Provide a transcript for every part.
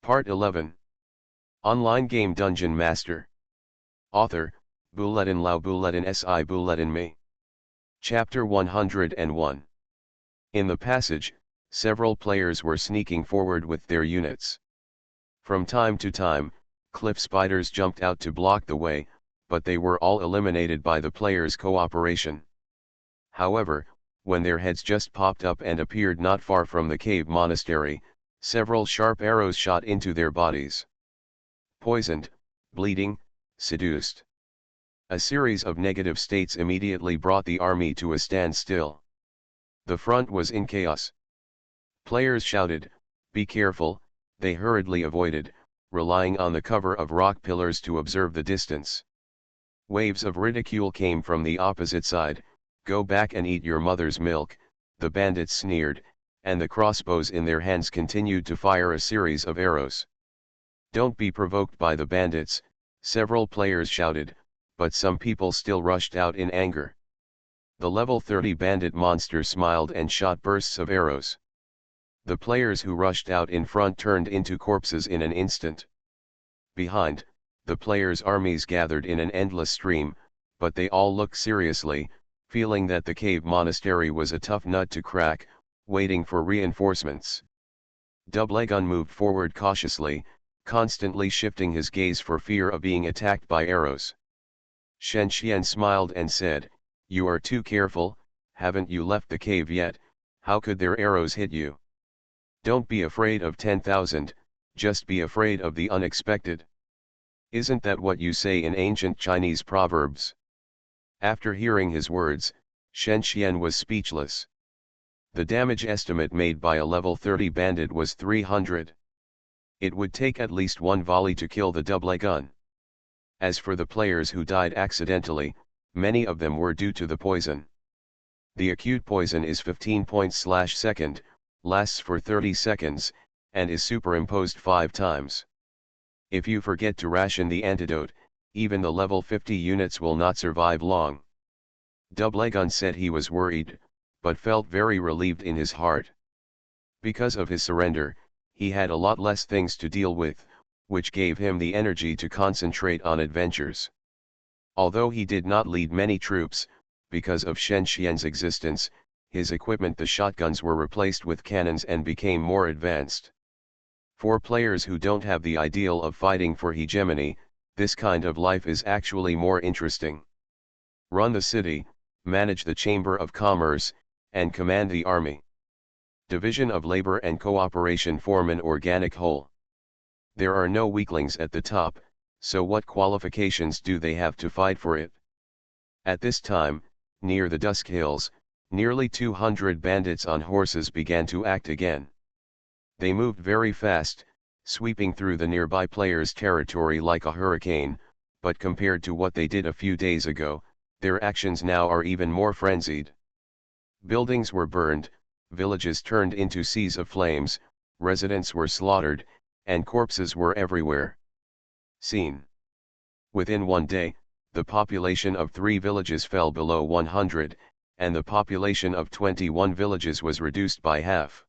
Part 11. Online game Dungeon Master. Author, Bulletin Lao Bulletin Si Bulletin Me. Chapter 101. In the passage, several players were sneaking forward with their units. From time to time, cliff spiders jumped out to block the way, but they were all eliminated by the players' cooperation. However, when their heads just popped up and appeared not far from the cave monastery, several sharp arrows shot into their bodies. Poisoned, bleeding, seduced. A series of negative states immediately brought the army to a standstill. The front was in chaos. Players shouted, "Be careful," they hurriedly avoided, relying on the cover of rock pillars to observe the distance. Waves of ridicule came from the opposite side. "Go back and eat your mother's milk," the bandits sneered, and the crossbows in their hands continued to fire a series of arrows. "Don't be provoked by the bandits," several players shouted, but some people still rushed out in anger. The level 30 bandit monster smiled and shot bursts of arrows. The players who rushed out in front turned into corpses in an instant. Behind, the players' armies gathered in an endless stream, but they all looked seriously, feeling that the cave monastery was a tough nut to crack, waiting for reinforcements. Doublegun moved forward cautiously, constantly shifting his gaze for fear of being attacked by arrows. Shen Xian smiled and said, "You are too careful, haven't you left the cave yet? How could their arrows hit you? Don't be afraid of 10,000, just be afraid of the unexpected. Isn't that what you say in ancient Chinese proverbs?" After hearing his words, Shen Xian was speechless. The damage estimate made by a level 30 bandit was 300. It would take at least one volley to kill the doublegun. As for the players who died accidentally, many of them were due to the poison. The acute poison is 15 points/second, lasts for 30 seconds, and is superimposed 5 times. If you forget to ration the antidote, even the level 50 units will not survive long. Doublegun said he was worried, but felt very relieved in his heart. Because of his surrender, he had a lot less things to deal with, which gave him the energy to concentrate on adventures. Although he did not lead many troops, because of Shen Xian's existence, his equipment, the shotguns, were replaced with cannons and became more advanced. For players who don't have the ideal of fighting for hegemony, this kind of life is actually more interesting. Run the city, manage the Chamber of Commerce, and command the army. Division of labor and cooperation form an organic whole. There are no weaklings at the top, so what qualifications do they have to fight for it? At this time, near the Dusk Hills, nearly 200 bandits on horses began to act again. They moved very fast, sweeping through the nearby players' territory like a hurricane, but compared to what they did a few days ago, their actions now are even more frenzied. Buildings were burned, villages turned into seas of flames, residents were slaughtered, and corpses were everywhere. Scene. Within one day, the population of 3 villages fell below 100, and the population of 21 villages was reduced by half.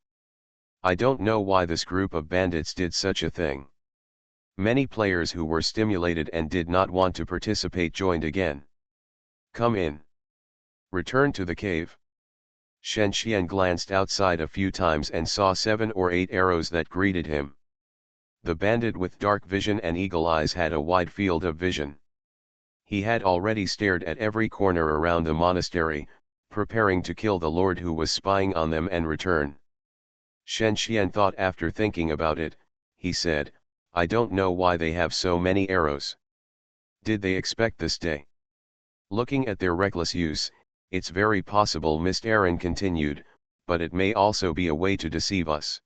I don't know why this group of bandits did such a thing. Many players who were stimulated and did not want to participate joined again. "Come in. Return to the cave." Shen Xian glanced outside a few times and saw 7 or 8 arrows that greeted him. The bandit with dark vision and eagle eyes had a wide field of vision. He had already stared at every corner around the monastery, preparing to kill the lord who was spying on them and return. Shen Xian thought. After thinking about it, he said, "I don't know why they have so many arrows. Did they expect this day?" Looking at their reckless use, it's very possible, Mr. Aaron continued, "but it may also be a way to deceive us."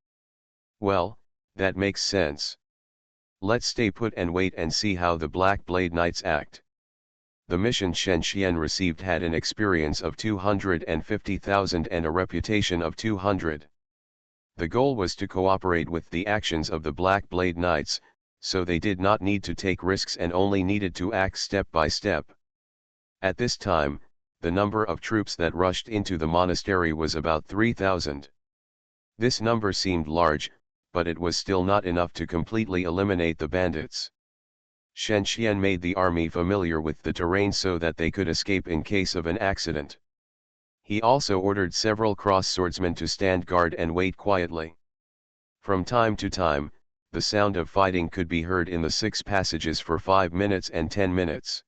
"Well, that makes sense. Let's stay put and wait and see how the Black Blade Knights act." The mission Shen Xian received had an experience of 250,000 and a reputation of 200. The goal was to cooperate with the actions of the Black Blade Knights, so they did not need to take risks and only needed to act step by step. At this time, the number of troops that rushed into the monastery was about 3,000. This number seemed large, but it was still not enough to completely eliminate the bandits. Shen Qian made the army familiar with the terrain so that they could escape in case of an accident. He also ordered several cross swordsmen to stand guard and wait quietly. From time to time, the sound of fighting could be heard in the 6 passages for 5 minutes and 10 minutes.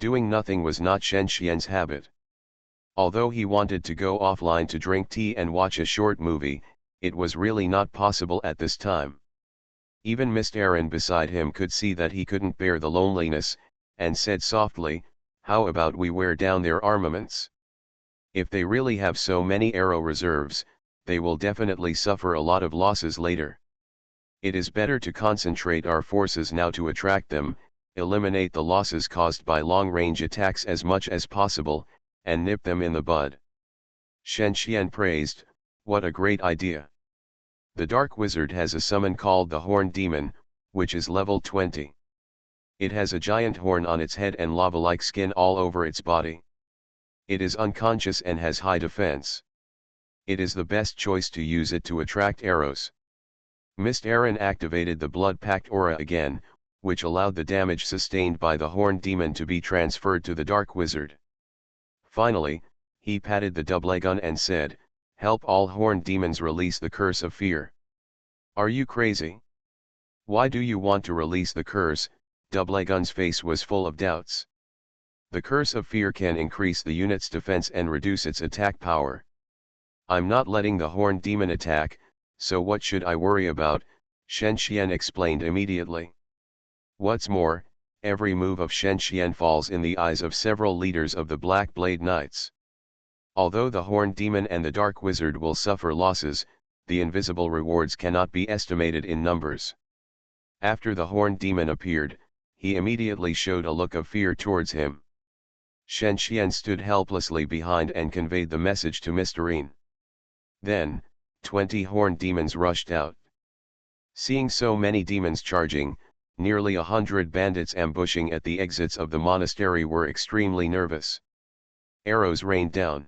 Doing nothing was not Shen Qian's habit. Although he wanted to go offline to drink tea and watch a short movie, it was really not possible at this time. Even Mr. Aaron beside him could see that he couldn't bear the loneliness, and said softly, "How about we wear down their armaments? If they really have so many arrow reserves, they will definitely suffer a lot of losses later. It is better to concentrate our forces now to attract them, eliminate the losses caused by long-range attacks as much as possible, and nip them in the bud." Shen Qian praised, "What a great idea. The Dark Wizard has a summon called the Horned Demon, which is level 20. It has a giant horn on its head and lava-like skin all over its body. It is unconscious and has high defense. It is the best choice to use it to attract arrows." Mr. Aaron activated the Blood-Pact aura again, which allowed the damage sustained by the Horned Demon to be transferred to the Dark Wizard. Finally, he patted the doublegun and said, "Help all Horned Demons release the curse of fear." "Are you crazy? Why do you want to release the curse?" Doublegun's face was full of doubts. "The curse of fear can increase the unit's defense and reduce its attack power. I'm not letting the Horned Demon attack, so what should I worry about?" Shen Qian explained immediately. What's more, every move of Shen Qian falls in the eyes of several leaders of the Black Blade Knights. Although the Horned Demon and the Dark Wizard will suffer losses, the invisible rewards cannot be estimated in numbers. After the Horned Demon appeared, he immediately showed a look of fear towards him. Shen Qian stood helplessly behind and conveyed the message to Mr. Aaron. Then, 20 Horned Demons rushed out. Seeing so many demons charging, nearly 100 bandits ambushing at the exits of the monastery were extremely nervous. Arrows rained down.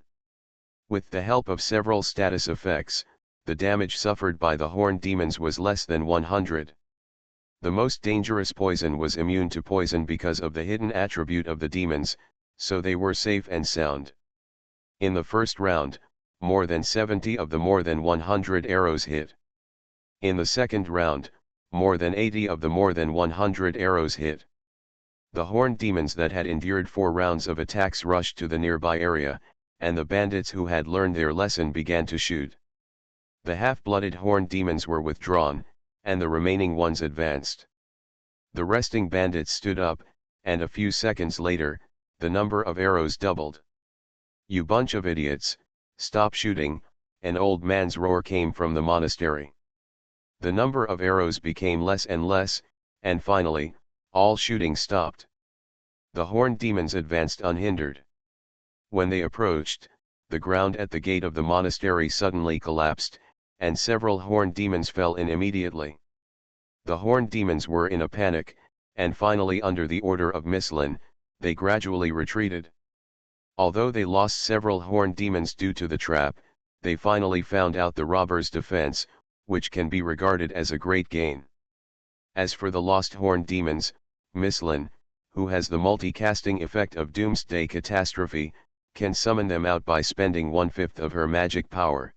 With the help of several status effects, the damage suffered by the Horned Demons was less than 100. The most dangerous poison was immune to poison because of the hidden attribute of the demons, so they were safe and sound. In the first round, more than 70 of the more than 100 arrows hit. In the second round, more than 80 of the more than 100 arrows hit. The Horned Demons that had endured 4 rounds of attacks rushed to the nearby area, and the bandits who had learned their lesson began to shoot. The half-blooded Horned Demons were withdrawn, and the remaining ones advanced. The resting bandits stood up, and a few seconds later, the number of arrows doubled. "You bunch of idiots, stop shooting," an old man's roar came from the monastery. The number of arrows became less and less, and finally, all shooting stopped. The Horned Demons advanced unhindered. When they approached, the ground at the gate of the monastery suddenly collapsed, and several Horned Demons fell in immediately. The Horned Demons were in a panic, and finally under the order of Miss Lin, they gradually retreated. Although they lost several Horned Demons due to the trap, they finally found out the robbers' defense, which can be regarded as a great gain. As for the lost Horned Demons, Miss Lin, who has the multicasting effect of Doomsday Catastrophe, can summon them out by spending 1/5 of her magic power.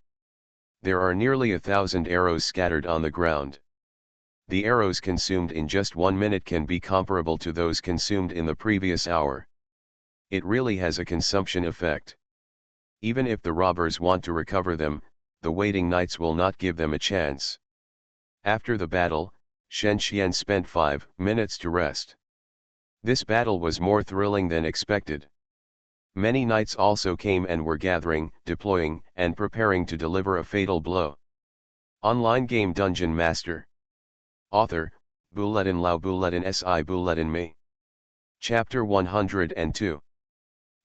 There are nearly 1,000 arrows scattered on the ground. The arrows consumed in just 1 minute can be comparable to those consumed in the previous hour. It really has a consumption effect. Even if the robbers want to recover them, the waiting knights will not give them a chance. After the battle, Shen Qian spent 5 minutes to rest. This battle was more thrilling than expected. Many knights also came and were gathering, deploying, and preparing to deliver a fatal blow. Online game Dungeon Master. Author, Bulletin Lao Bulletin Si Bulletin Me. Chapter 102.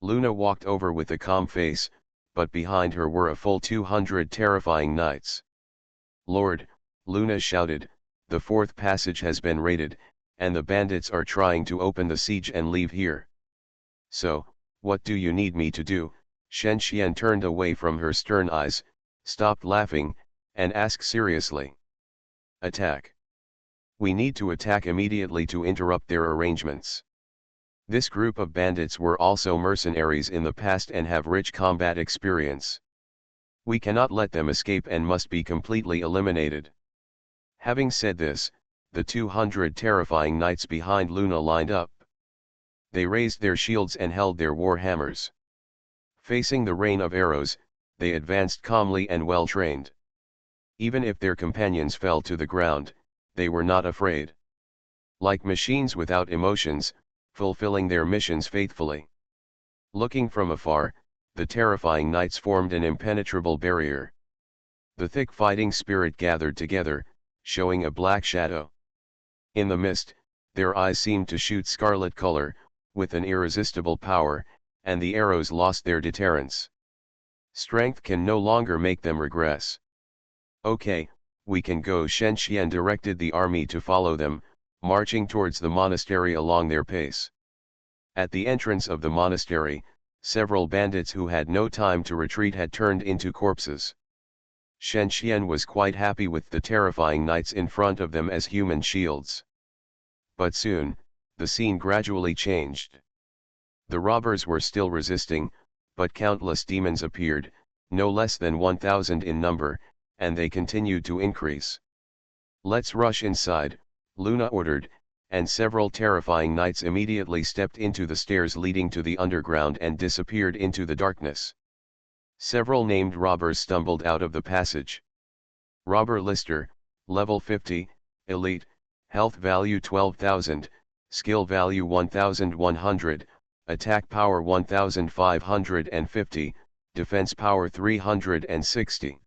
Luna walked over with a calm face, but behind her were a full 200 terrifying knights. "Lord," Luna shouted, "the 4th passage has been raided, and the bandits are trying to open the siege and leave here. So, what do you need me to do?" Shen Qian turned away from her stern eyes, stopped laughing, and asked seriously. Attack. We need to attack immediately to interrupt their arrangements. This group of bandits were also mercenaries in the past and have rich combat experience. We cannot let them escape and must be completely eliminated. Having said this, the 200 terrifying knights behind Luna lined up. They raised their shields and held their war hammers. Facing the rain of arrows, they advanced calmly and well trained. Even if their companions fell to the ground, they were not afraid. Like machines without emotions, fulfilling their missions faithfully. Looking from afar, the terrifying knights formed an impenetrable barrier. The thick fighting spirit gathered together, showing a black shadow. In the mist, their eyes seemed to shoot scarlet color, with an irresistible power, and the arrows lost their deterrence. Strength can no longer make them regress. Okay, we can go. Shen Xian directed the army to follow them, marching towards the monastery along their pace. At the entrance of the monastery, several bandits who had no time to retreat had turned into corpses. Shen Xian was quite happy with the terrifying knights in front of them as human shields. But soon, the scene gradually changed. The robbers were still resisting, but countless demons appeared, no less than 1,000 in number, and they continued to increase. "Let's rush inside," Luna ordered, and several terrifying knights immediately stepped into the stairs leading to the underground and disappeared into the darkness. Several named robbers stumbled out of the passage. Robber Lister, level 50, elite, health value 12,000, skill value 1,100, attack power 1,550, defense power 360.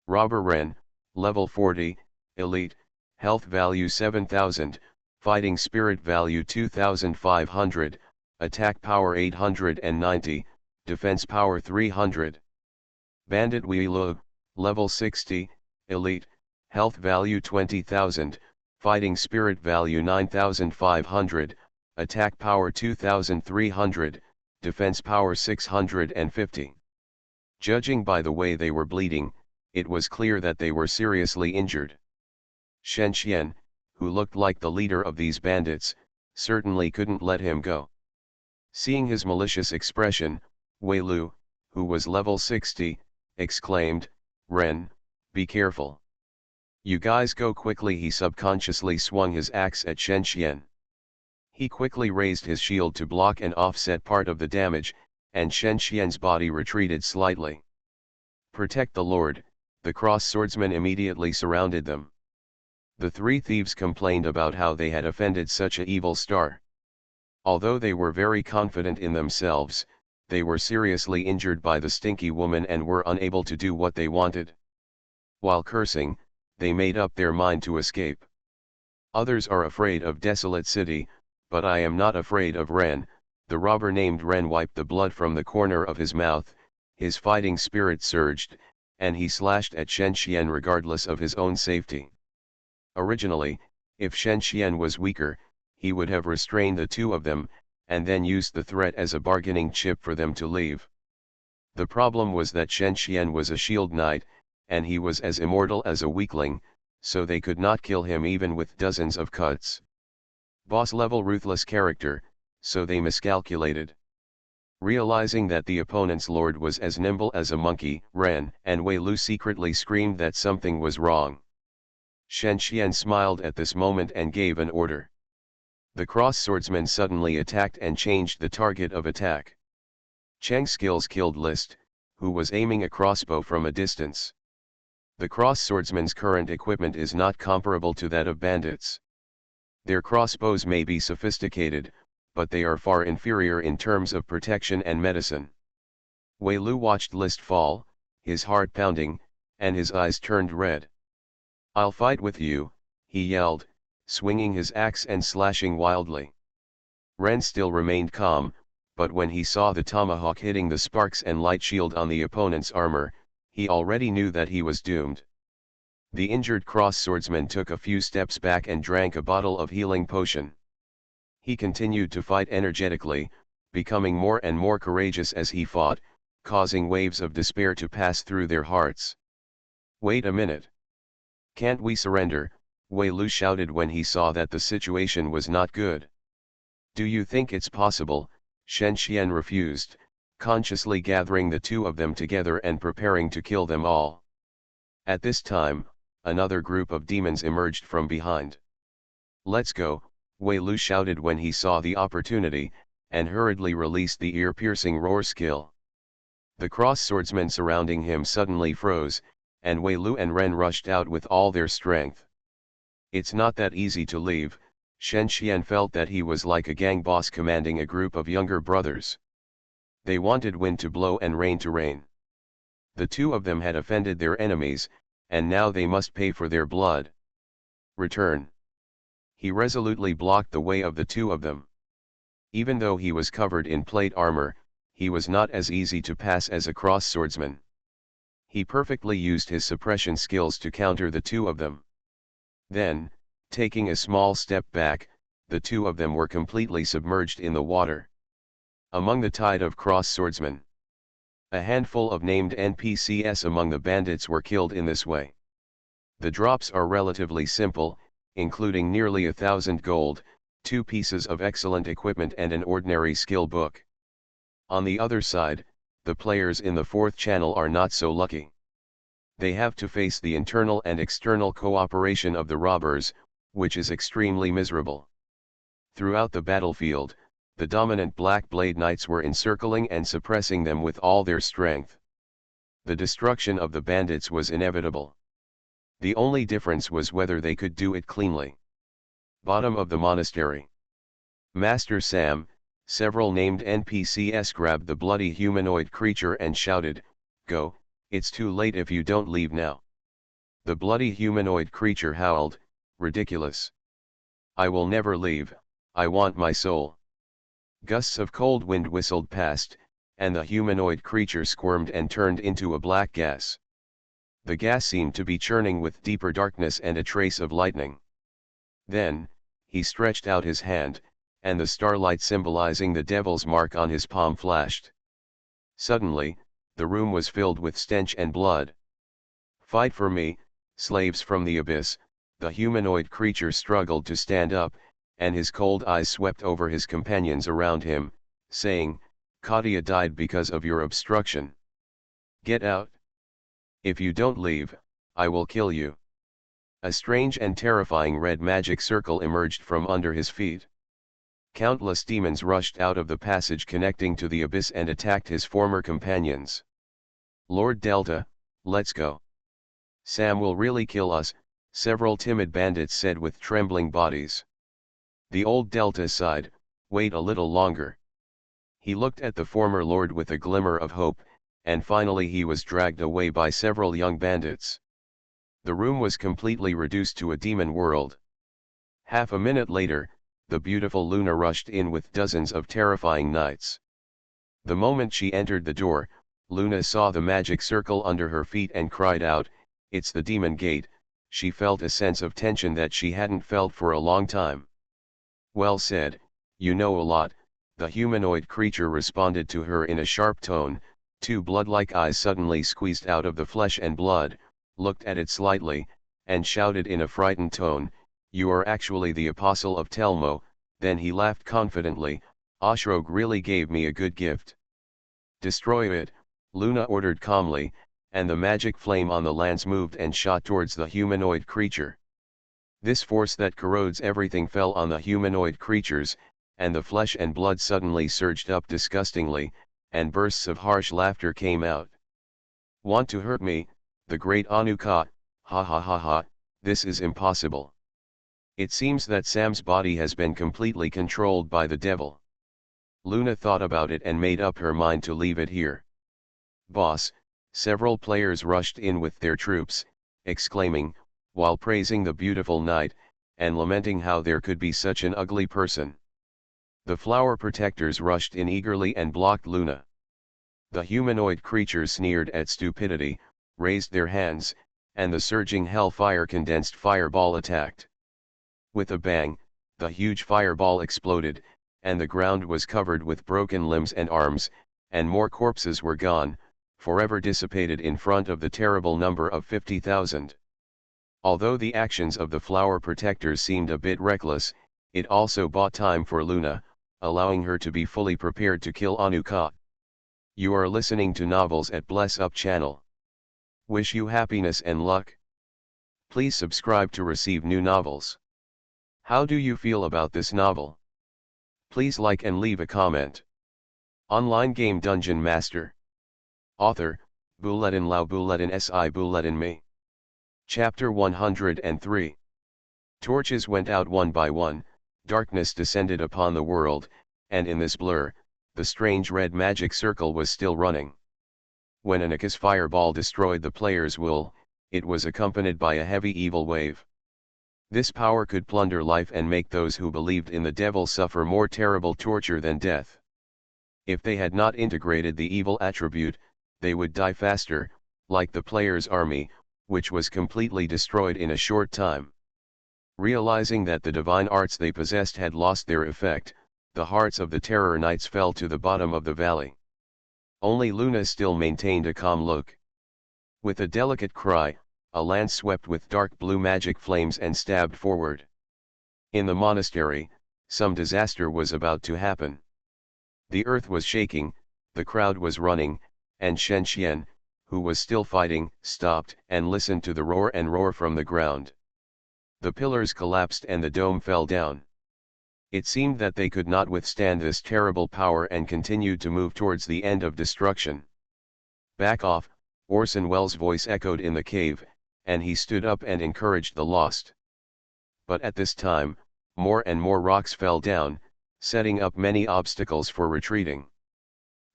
Robber Ren, level 40, elite, health value 7,000, fighting spirit value 2,500, attack power 890, defense power 300. Bandit Wei Lu, level 60, elite, health value 20,000, fighting spirit value 9,500, attack power 2,300, defense power 650. Judging by the way they were bleeding, it was clear that they were seriously injured. Shen Xian, who looked like the leader of these bandits, certainly couldn't let him go. Seeing his malicious expression, Wei Lu, who was level 60, exclaimed, "Ren, be careful. You guys go quickly." He subconsciously swung his axe at Shen Xian. He quickly raised his shield to block and offset part of the damage, and Shen Xian's body retreated slightly. "Protect the Lord," the cross swordsmen immediately surrounded them. The three thieves complained about how they had offended such an evil star. Although they were very confident in themselves, they were seriously injured by the stinky woman and were unable to do what they wanted. While cursing, they made up their mind to escape. "Others are afraid of Desolate City, but I am not afraid of Ren." The robber named Ren wiped the blood from the corner of his mouth, his fighting spirit surged, and he slashed at Shen Xian regardless of his own safety. Originally, if Shen Xian was weaker, he would have restrained the two of them, and then used the threat as a bargaining chip for them to leave. The problem was that Shen Xian was a shield knight, and he was as immortal as a weakling, so they could not kill him even with dozens of cuts. Boss-level ruthless character, so they miscalculated. Realizing that the opponent's lord was as nimble as a monkey, Ren and Wei Lu secretly screamed that something was wrong. Shen Xian smiled at this moment and gave an order. The cross swordsmen suddenly attacked and changed the target of attack. Cheng's skills killed List, who was aiming a crossbow from a distance. The cross swordsman's current equipment is not comparable to that of bandits. Their crossbows may be sophisticated, but they are far inferior in terms of protection and medicine. Wei Lu watched List fall, his heart pounding, and his eyes turned red. "I'll fight with you," he yelled, swinging his axe and slashing wildly. Ren still remained calm, but when he saw the tomahawk hitting the sparks and light shield on the opponent's armor, he already knew that he was doomed. The injured cross swordsman took a few steps back and drank a bottle of healing potion. He continued to fight energetically, becoming more and more courageous as he fought, causing waves of despair to pass through their hearts. "Wait a minute. Can't we surrender? Wei Lu shouted when he saw that the situation was not good. Do you think it's possible? Shen Xian refused, consciously gathering the two of them together and preparing to kill them all. At this time, another group of demons emerged from behind. Let's go, Wei Lu shouted when he saw the opportunity, and hurriedly released the ear-piercing roar skill. The cross-swordsmen surrounding him suddenly froze, and Wei Lu and Ren rushed out with all their strength. It's not that easy to leave. Shen Xian felt that he was like a gang boss commanding a group of younger brothers. They wanted wind to blow and rain to rain. The two of them had offended their enemies, and now they must pay for their blood. Return. He resolutely blocked the way of the two of them. Even though he was covered in plate armor, he was not as easy to pass as a cross-swordsman. He perfectly used his suppression skills to counter the two of them. Then, taking a small step back, the two of them were completely submerged in the water. Among the tide of cross-swordsmen, a handful of named NPCs among the bandits were killed in this way. The drops are relatively simple, including nearly 1,000 gold, 2 pieces of excellent equipment and an ordinary skill book. On the other side, the players in the fourth channel are not so lucky. They have to face the internal and external cooperation of the robbers, which is extremely miserable. Throughout the battlefield, the dominant Black Blade Knights were encircling and suppressing them with all their strength. The destruction of the bandits was inevitable. The only difference was whether they could do it cleanly. Bottom of the monastery. Master Sam, several named NPCs grabbed the bloody humanoid creature and shouted, "Go, it's too late if you don't leave now." The bloody humanoid creature howled, "Ridiculous. I will never leave, I want my soul." Gusts of cold wind whistled past, and the humanoid creature squirmed and turned into a black gas. The gas seemed to be churning with deeper darkness and a trace of lightning. Then, he stretched out his hand, and the starlight symbolizing the devil's mark on his palm flashed. Suddenly, the room was filled with stench and blood. "Fight for me, slaves from the abyss." The humanoid creature struggled to stand up, and his cold eyes swept over his companions around him, saying, "Katia died because of your obstruction. Get out. If you don't leave, I will kill you." A strange and terrifying red magic circle emerged from under his feet. Countless demons rushed out of the passage connecting to the abyss and attacked his former companions. "Lord Delta, let's go. Sam will really kill us," several timid bandits said with trembling bodies. The old Delta sighed, "Wait a little longer." He looked at the former lord with a glimmer of hope, and finally he was dragged away by several young bandits. The room was completely reduced to a demon world. Half a minute later, the beautiful Luna rushed in with dozens of terrifying knights. The moment she entered the door, Luna saw the magic circle under her feet and cried out, "It's the demon gate." She felt a sense of tension that she hadn't felt for a long time. "Well said, you know a lot," the humanoid creature responded to her in a sharp tone. Two blood-like eyes suddenly squeezed out of the flesh and blood, looked at it slightly, and shouted in a frightened tone, "You are actually the apostle of Telmo." Then he laughed confidently, "Oshrog really gave me a good gift." "Destroy it," Luna ordered calmly, and the magic flame on the lance moved and shot towards the humanoid creature. This force that corrodes everything fell on the humanoid creatures, and the flesh and blood suddenly surged up disgustingly, and bursts of harsh laughter came out. "Want to hurt me, the great Anuka? Ha ha ha ha, this is impossible. It seems that Sam's body has been completely controlled by the devil." Luna thought about it and made up her mind to leave it here. "Boss," several players rushed in with their troops, exclaiming, while praising the beautiful knight, and lamenting how there could be such an ugly person. The flower protectors rushed in eagerly and blocked Luna. The humanoid creatures sneered at stupidity, raised their hands, and the surging hellfire condensed fireball attacked. With a bang, the huge fireball exploded, and the ground was covered with broken limbs and arms, and more corpses were gone, forever dissipated in front of the terrible number of 50,000. Although the actions of the flower protectors seemed a bit reckless, it also bought time for Luna, allowing her to be fully prepared to kill Anuka. You are listening to Novels at Bless Up channel. Wish you happiness and luck. Please subscribe to receive new novels. How do you feel about this novel? Please like and leave a comment. Online game Dungeon Master. Author, Bulletin Lau Bulletin Si Bulletin Me. Chapter 103. Torches went out one by one, darkness descended upon the world, and in this blur, the strange red magic circle was still running. When Anika's fireball destroyed the player's will, it was accompanied by a heavy evil wave. This power could plunder life and make those who believed in the devil suffer more terrible torture than death. If they had not integrated the evil attribute, they would die faster, like the player's army, which was completely destroyed in a short time. Realizing that the divine arts they possessed had lost their effect, the hearts of the Terror Knights fell to the bottom of the valley. Only Luna still maintained a calm look. With a delicate cry, a lance swept with dark blue magic flames and stabbed forward. In the monastery, some disaster was about to happen. The earth was shaking, the crowd was running, and Shen Xian, who was still fighting, stopped and listened to the roar from the ground. The pillars collapsed and the dome fell down. It seemed that they could not withstand this terrible power and continued to move towards the end of destruction. Back off, Orson Welles' voice echoed in the cave, and he stood up and encouraged the lost. But at this time, more and more rocks fell down, setting up many obstacles for retreating.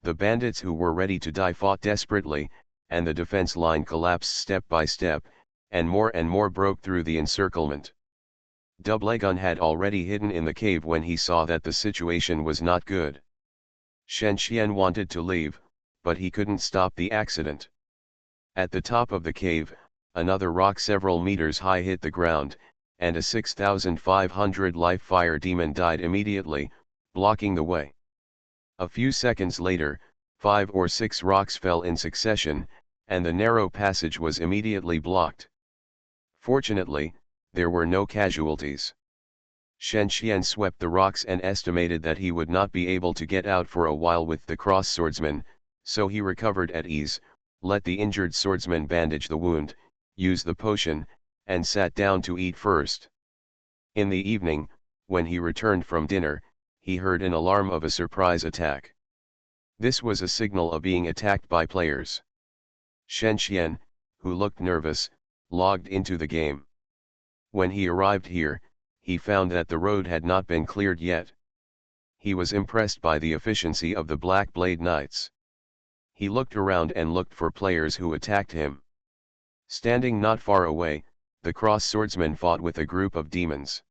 The bandits who were ready to die fought desperately, and the defense line collapsed step by step, and more broke through the encirclement. Doublegun had already hidden in the cave when he saw that the situation was not good. Shen Xian wanted to leave, but he couldn't stop the accident. At the top of the cave, another rock several meters high hit the ground, and a 6,500 life fire demon died immediately, blocking the way. A few seconds later, 5 or 6 rocks fell in succession, and the narrow passage was immediately blocked. Fortunately, there were no casualties. Shen Xian swept the rocks and estimated that he would not be able to get out for a while with the cross swordsman, so he recovered at ease, let the injured swordsman bandage the wound, use the potion, and sat down to eat first. In the evening, when he returned from dinner, he heard an alarm of a surprise attack. This was a signal of being attacked by players. Shen Xian, who looked nervous, logged into the game. When he arrived here, he found that the road had not been cleared yet. He was impressed by the efficiency of the Black Blade Knights. He looked around and looked for players who attacked him. Standing not far away, the cross swordsman fought with a group of demons.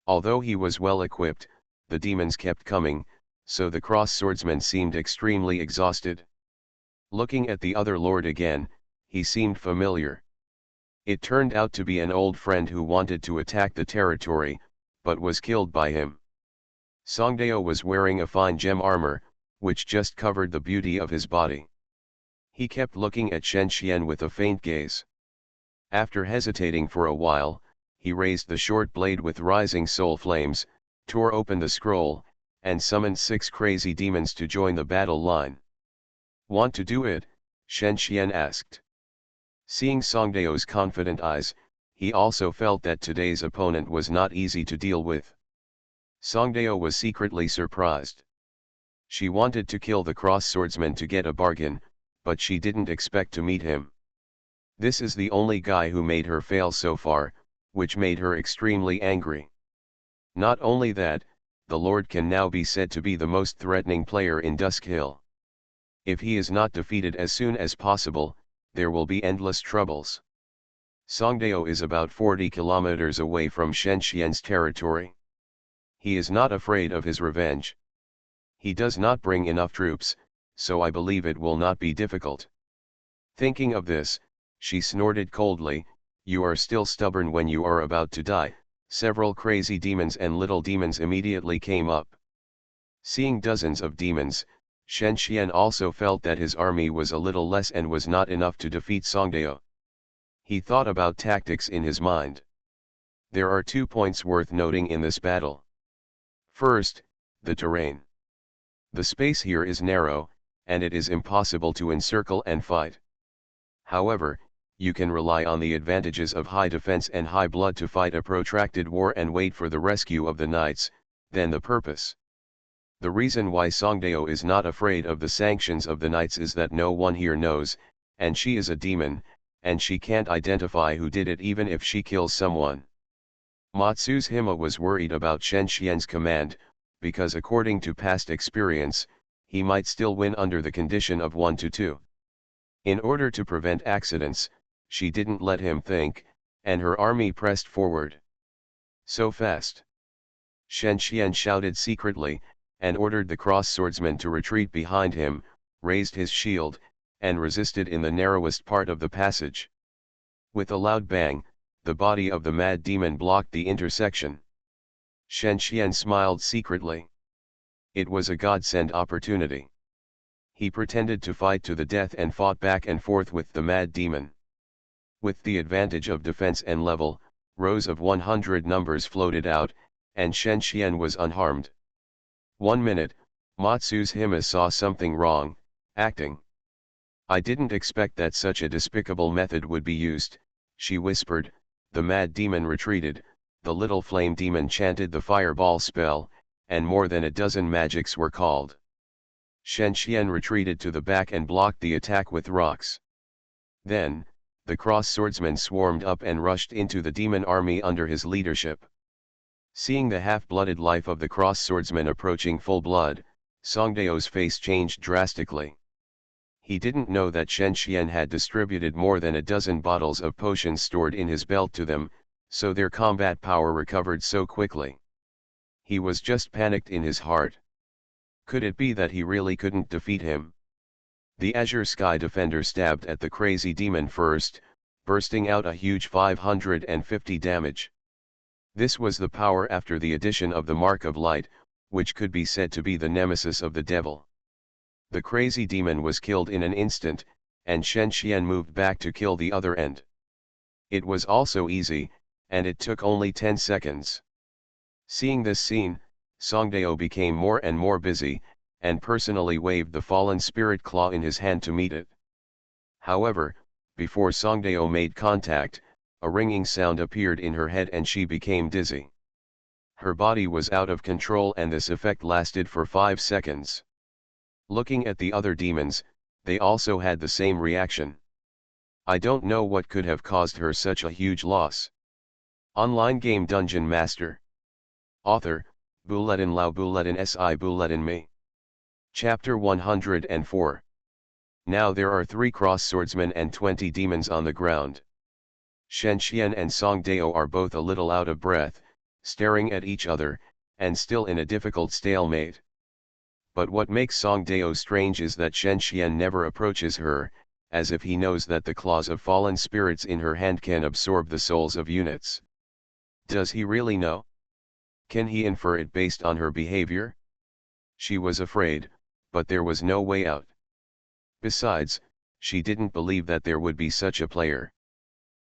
Although he was well equipped, the demons kept coming, so the cross swordsman seemed extremely exhausted. Looking at the other lord again, he seemed familiar. It turned out to be an old friend who wanted to attack the territory, but was killed by him. Songdao was wearing a fine gem armor, which just covered the beauty of his body. He kept looking at Shen Xian with a faint gaze. After hesitating for a while, he raised the short blade with rising soul flames, tore open the scroll, and summoned 6 crazy demons to join the battle line. "Want to do it?" Shen Xian asked. Seeing Songdao's confident eyes, he also felt that today's opponent was not easy to deal with. Songdao was secretly surprised. She wanted to kill the cross swordsman to get a bargain, but she didn't expect to meet him. This is the only guy who made her fail so far, which made her extremely angry. Not only that, the Lord can now be said to be the most threatening player in Dusk Hill. If he is not defeated as soon as possible, there will be endless troubles. Songdao is about 40 kilometers away from Shen Xian's territory. He is not afraid of his revenge. He does not bring enough troops, so I believe it will not be difficult. Thinking of this, she snorted coldly, "You are still stubborn when you are about to die." Several crazy demons and little demons immediately came up. Seeing dozens of demons, Shen Xian also felt that his army was a little less and was not enough to defeat Songdao. He thought about tactics in his mind. There are 2 points worth noting in this battle. First, the terrain. The space here is narrow, and it is impossible to encircle and fight. However, you can rely on the advantages of high defense and high blood to fight a protracted war and wait for the rescue of the knights, then the purpose. The reason why Songdao is not afraid of the sanctions of the knights is that no one here knows, and she is a demon, and she can't identify who did it even if she kills someone. Matsu's Hima was worried about Shen Xian's command, because according to past experience, he might still win under the condition of 1-2. In order to prevent accidents, she didn't let him think, and her army pressed forward. So fast. Shen Xian shouted secretly, and ordered the cross swordsman to retreat behind him, raised his shield, and resisted in the narrowest part of the passage. With a loud bang, the body of the mad demon blocked the intersection. Shen Xian smiled secretly. It was a godsend opportunity. He pretended to fight to the death and fought back and forth with the mad demon. With the advantage of defense and level, rows of 100 numbers floated out, and Shen Xian was unharmed. 1 minute, Matsu's Hima saw something wrong, acting. I didn't expect that such a despicable method would be used, she whispered. The mad demon retreated, the little flame demon chanted the fireball spell, and more than a dozen magics were called. Shen Xian retreated to the back and blocked the attack with rocks. Then, the cross swordsmen swarmed up and rushed into the demon army under his leadership. Seeing the half-blooded life of the cross swordsman approaching full blood, Songdao's face changed drastically. He didn't know that Shen Xian had distributed more than a dozen bottles of potions stored in his belt to them, so their combat power recovered so quickly. He was just panicked in his heart. Could it be that he really couldn't defeat him? The Azure Sky Defender stabbed at the crazy demon first, bursting out a huge 550 damage. This was the power after the addition of the Mark of Light, which could be said to be the nemesis of the devil. The crazy demon was killed in an instant, and Shen Xian moved back to kill the other end. It was also easy, and it took only 10 seconds. Seeing this scene, Songdao became more and more busy, and personally waved the fallen spirit claw in his hand to meet it. However, before Songdao made contact, a ringing sound appeared in her head and she became dizzy. Her body was out of control and this effect lasted for 5 seconds. Looking at the other demons, they also had the same reaction. I don't know what could have caused her such a huge loss. Online game DungeonMaster. Author, Bulletin Lao Bulletin Si Bulletin Me. Chapter 104. Now there are 3 cross swordsmen and 20 demons on the ground. Shen Xian and Songdao are both a little out of breath, staring at each other, and still in a difficult stalemate. But what makes Songdao strange is that Shen Xian never approaches her, as if he knows that the claws of fallen spirits in her hand can absorb the souls of units. Does he really know? Can he infer it based on her behavior? She was afraid, but there was no way out. Besides, she didn't believe that there would be such a player.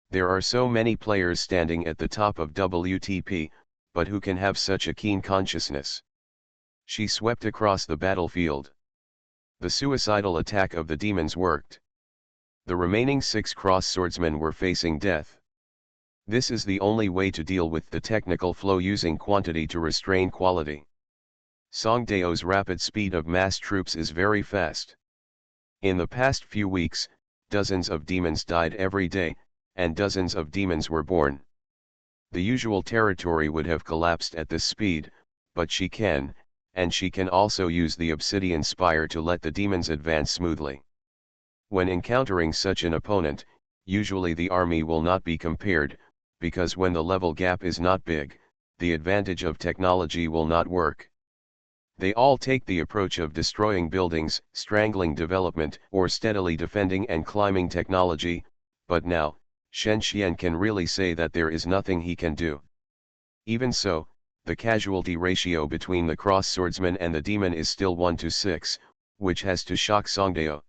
There are so many players standing at the top of WTP, but who can have such a keen consciousness? She swept across the battlefield. The suicidal attack of the demons worked. The remaining 6 cross swordsmen were facing death. This is the only way to deal with the technical flow, using quantity to restrain quality. Songdao's rapid speed of mass troops is very fast. In the past few weeks, dozens of demons died every day, and dozens of demons were born. The usual territory would have collapsed at this speed, but she can, and she can also use the obsidian spire to let the demons advance smoothly. When encountering such an opponent, usually the army will not be compared, because when the level gap is not big, the advantage of technology will not work. They all take the approach of destroying buildings, strangling development, or steadily defending and climbing technology, but now, Shen Xian can really say that there is nothing he can do. Even so, the casualty ratio between the cross swordsman and the demon is still 1-6, which has to shock Songdao.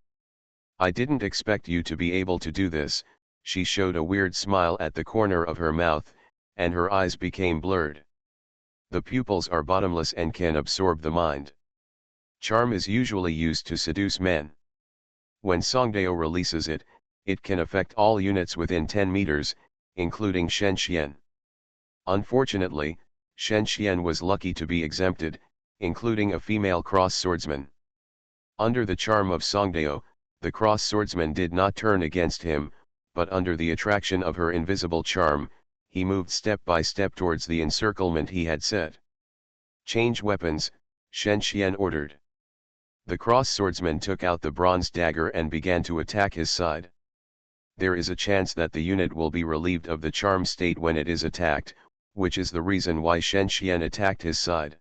I didn't expect you to be able to do this, She showed a weird smile at the corner of her mouth, and her eyes became blurred. The pupils are bottomless and can absorb the mind. Charm is usually used to seduce men. When Songdao releases it, it can affect all units within 10 meters, including Shen Xian. Unfortunately, Shen Xian was lucky to be exempted, including a female cross swordsman. Under the charm of Songdao, the cross swordsman did not turn against him, but under the attraction of her invisible charm, he moved step by step towards the encirclement he had set. Change weapons, Shen Xian ordered. The cross swordsman took out the bronze dagger and began to attack his side. There is a chance that the unit will be relieved of the charm state when it is attacked, which is the reason why Shen Xian attacked his side.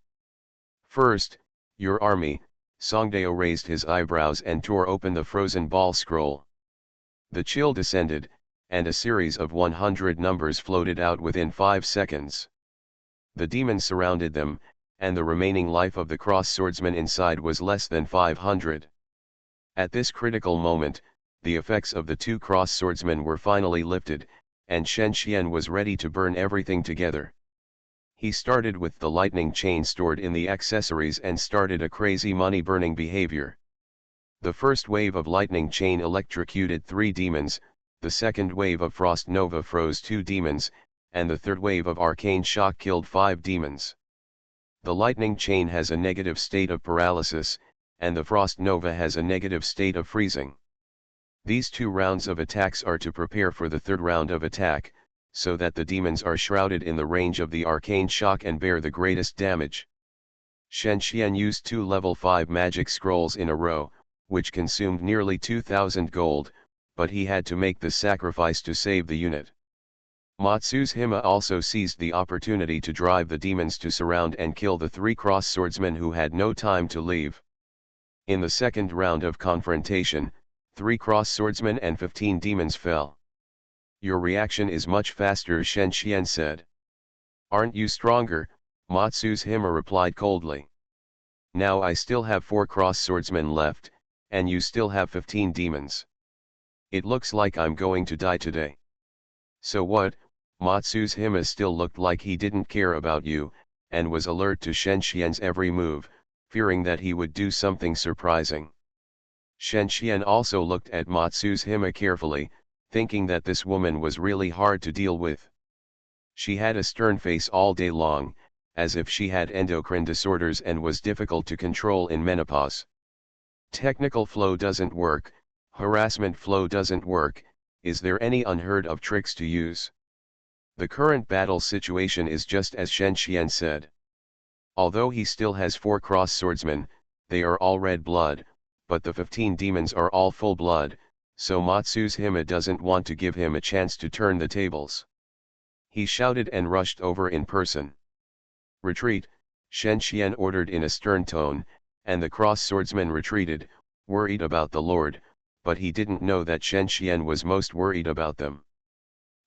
First, your army. Songdao raised his eyebrows and tore open the frozen ball scroll. The chill descended, and a series of 100 numbers floated out within 5 seconds. The demons surrounded them, and the remaining life of the cross swordsman inside was less than 500. At this critical moment, the effects of the two cross swordsmen were finally lifted, and Shen Xian was ready to burn everything together. He started with the lightning chain stored in the accessories and started a crazy money-burning behavior. The first wave of lightning chain electrocuted 3 demons, the second wave of frost nova froze 2 demons, and the third wave of arcane shock killed 5 demons. The lightning chain has a negative state of paralysis, and the frost nova has a negative state of freezing. These 2 rounds of attacks are to prepare for the third round of attack, so that the demons are shrouded in the range of the arcane shock and bear the greatest damage. Shen Xian used 2 level 5 magic scrolls in a row, which consumed nearly 2,000 gold, but he had to make the sacrifice to save the unit. Matsu's Hima also seized the opportunity to drive the demons to surround and kill the 3 cross swordsmen who had no time to leave. In the second round of confrontation, 3 cross swordsmen and 15 demons fell. Your reaction is much faster, Shen Xian said. Aren't you stronger? Matsu's Hima replied coldly. Now I still have 4 cross swordsmen left, and you still have 15 demons. It looks like I'm going to die today. So what? Matsu's Hima still looked like he didn't care about you, and was alert to Shen Xian's every move, fearing that he would do something surprising. Shen Xian also looked at Matsu's Hima carefully, thinking that this woman was really hard to deal with. She had a stern face all day long, as if she had endocrine disorders and was difficult to control in menopause. Technical flow doesn't work, harassment flow doesn't work. Is there any unheard of tricks to use? The current battle situation is just as Shen Xian said. Although he still has 4 cross swordsmen, they are all red blood, but the 15 demons are all full blood, so Matsu's Hima doesn't want to give him a chance to turn the tables. He shouted and rushed over in person. Retreat, Shen Xian ordered in a stern tone, and the cross swordsmen retreated, worried about the Lord, but he didn't know that Shen Xian was most worried about them.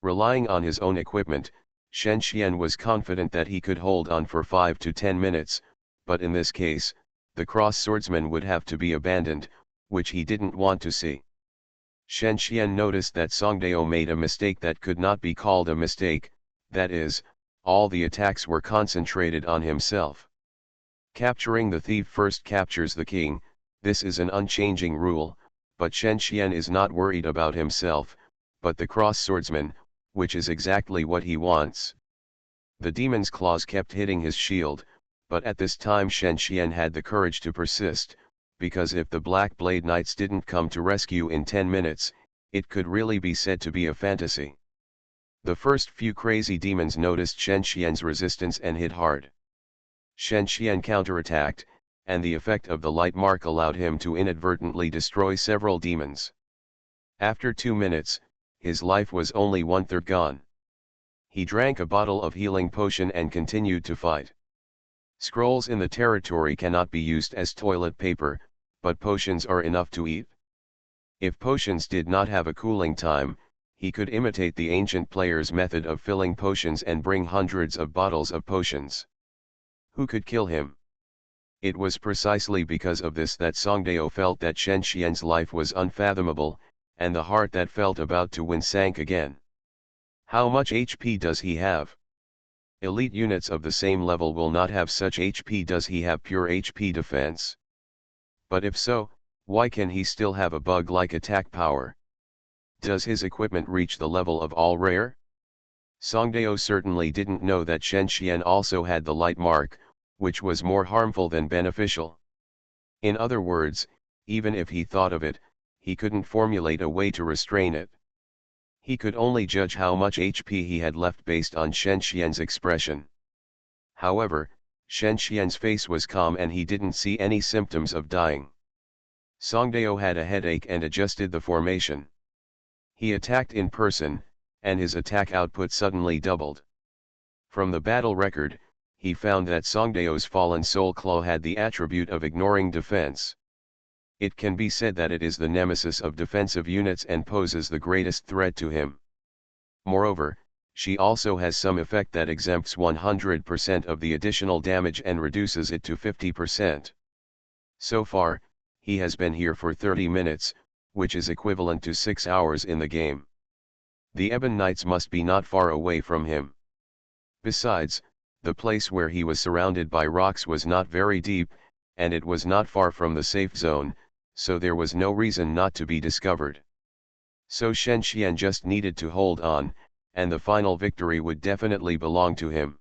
Relying on his own equipment, Shen Xian was confident that he could hold on for 5 to 10 minutes, but in this case, the cross swordsman would have to be abandoned, which he didn't want to see. Shen Xian noticed that Songdao made a mistake that could not be called a mistake, that is, all the attacks were concentrated on himself. Capturing the thief first captures the king, this is an unchanging rule, but Shen Xian is not worried about himself, but the cross swordsman, which is exactly what he wants. The demon's claws kept hitting his shield, but at this time Shen Xian had the courage to persist, because if the Black Blade Knights didn't come to rescue in 10 minutes, it could really be said to be a fantasy. The first few crazy demons noticed Shen Xian's resistance and hit hard. Shen Xian counterattacked, and the effect of the light mark allowed him to inadvertently destroy several demons. After 2 minutes, his life was only 1/3 gone. He drank a bottle of healing potion and continued to fight. Scrolls in the territory cannot be used as toilet paper, but potions are enough to eat. If potions did not have a cooling time, he could imitate the ancient player's method of filling potions and bring hundreds of bottles of potions. Who could kill him? It was precisely because of this that Songdao felt that Shen Xian's life was unfathomable, and the heart that felt about to win sank again. How much HP does he have? Elite units of the same level will not have such HP. Does he have pure HP defense? But if so, why can he still have a bug-like attack power? Does his equipment reach the level of all rare? Songdao certainly didn't know that Shen Xian also had the light mark, which was more harmful than beneficial. In other words, even if he thought of it, he couldn't formulate a way to restrain it. He could only judge how much HP he had left based on Shen Xian's expression. However, Shen Xian's face was calm and he didn't see any symptoms of dying. Songdao had a headache and adjusted the formation. He attacked in person, and his attack output suddenly doubled. From the battle record, he found that Songdao's fallen soul claw had the attribute of ignoring defense. It can be said that it is the nemesis of defensive units and poses the greatest threat to him. Moreover, she also has some effect that exempts 100% of the additional damage and reduces it to 50%. So far, he has been here for 30 minutes, which is equivalent to 6 hours in the game. The Ebon Knights must be not far away from him. Besides, the place where he was surrounded by rocks was not very deep, and it was not far from the safe zone, so there was no reason not to be discovered. So Shen Xian just needed to hold on, and the final victory would definitely belong to him.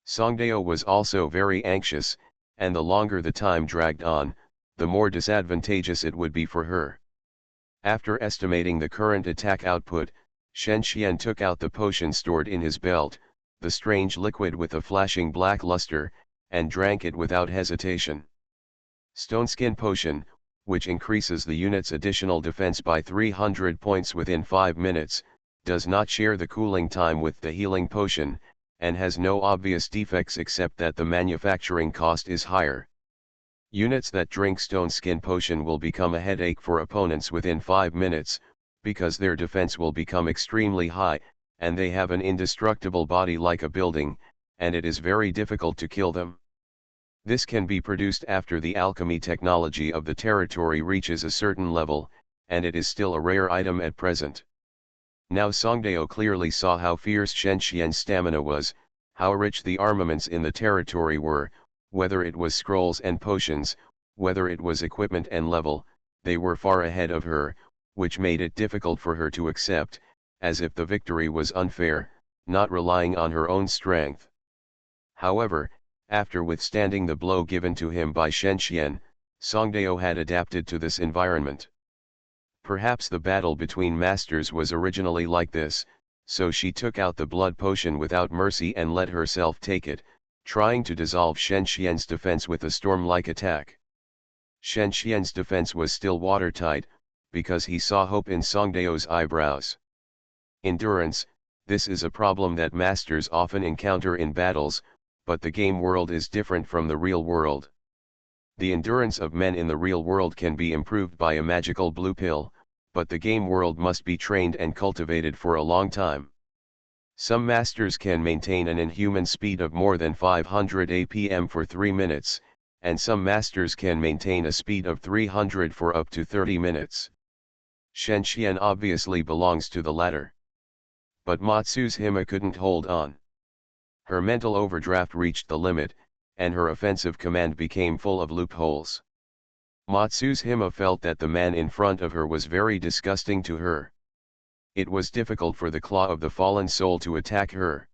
Songdao was also very anxious, and the longer the time dragged on, the more disadvantageous it would be for her. After estimating the current attack output, Shen Xian took out the potion stored in his belt, the strange liquid with a flashing black luster, and drank it without hesitation. Stone Skin Potion, which increases the unit's additional defense by 300 points within 5 minutes, does not share the cooling time with the healing potion, and has no obvious defects except that the manufacturing cost is higher. Units that drink Stone Skin Potion will become a headache for opponents within 5 minutes, because their defense will become extremely high, and they have an indestructible body like a building, and it is very difficult to kill them. This can be produced after the alchemy technology of the territory reaches a certain level, and it is still a rare item at present. Now Songdao clearly saw how fierce Shen Xian's stamina was, how rich the armaments in the territory were, whether it was scrolls and potions, whether it was equipment and level, they were far ahead of her, which made it difficult for her to accept, as if the victory was unfair, not relying on her own strength. However, after withstanding the blow given to him by Shen Xian, Songdao had adapted to this environment. Perhaps the battle between masters was originally like this, so she took out the blood potion without mercy and let herself take it, trying to dissolve Shen Xian's defense with a storm-like attack. Shen Xian's defense was still watertight, because he saw hope in Songdao's eyebrows. Endurance, this is a problem that masters often encounter in battles, but the game world is different from the real world. The endurance of men in the real world can be improved by a magical blue pill, but the game world must be trained and cultivated for a long time. Some masters can maintain an inhuman speed of more than 500 APM for 3 minutes, and some masters can maintain a speed of 300 for up to 30 minutes. Shen Xian obviously belongs to the latter. But Matsu's Hima couldn't hold on. Her mental overdraft reached the limit, and her offensive command became full of loopholes. Matsu's Hima felt that the man in front of her was very disgusting to her. It was difficult for the claw of the fallen soul to attack her.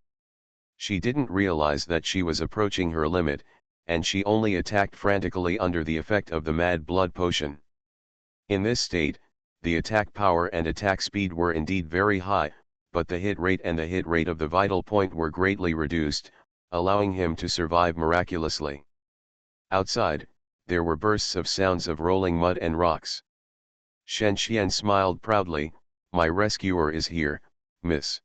She didn't realize that she was approaching her limit, and she only attacked frantically under the effect of the mad blood potion. In this state, the attack power and attack speed were indeed very high, but the hit rate and the hit rate of the vital point were greatly reduced, allowing him to survive miraculously. Outside, there were bursts of sounds of rolling mud and rocks. Shen Xian smiled proudly. "My rescuer is here, miss."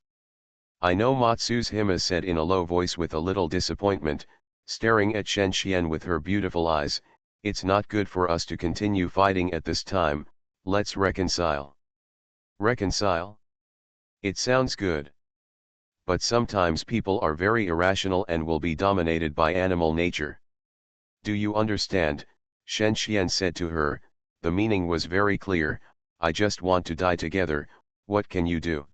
"I know," Matsu's Hima said in a low voice with a little disappointment, staring at Shen Xian with her beautiful eyes. "It's not good for us to continue fighting at this time, let's reconcile." "Reconcile? It sounds good. But sometimes people are very irrational and will be dominated by animal nature. Do you understand?" Shen Xian said to her. The meaning was very clear. I just want to die together, what can you do?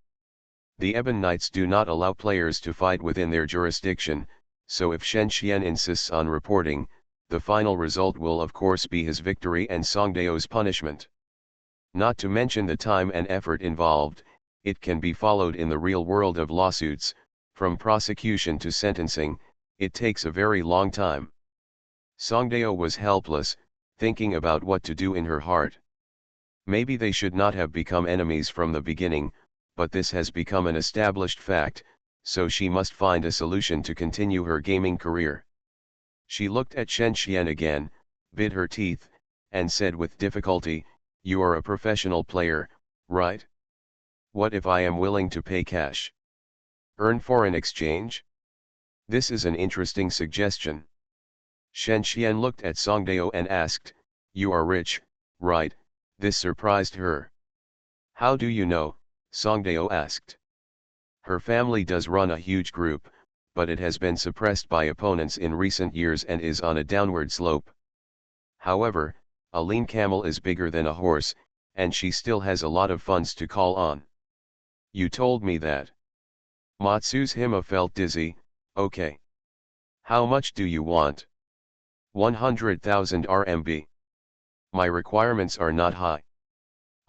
The Ebon Knights do not allow players to fight within their jurisdiction, so if Shen Xian insists on reporting, the final result will of course be his victory and Songdao's punishment. Not to mention the time and effort involved, it can be followed in the real world of lawsuits, from prosecution to sentencing, it takes a very long time. Songdao was helpless, thinking about what to do in her heart. Maybe they should not have become enemies from the beginning, but this has become an established fact, so she must find a solution to continue her gaming career. She looked at Shen Xian again, bit her teeth, and said with difficulty, "You are a professional player, right? What if I am willing to pay cash? Earn foreign exchange? This is an interesting suggestion." Shen Xian looked at Songdao and asked, "You are rich, right?" This surprised her. "How do you know?" Songdao asked. Her family does run a huge group, but it has been suppressed by opponents in recent years and is on a downward slope. However, a lean camel is bigger than a horse, and she still has a lot of funds to call on. "You told me that." Matsuhisa felt dizzy. "Okay. How much do you want?" 100,000 RMB. "My requirements are not high.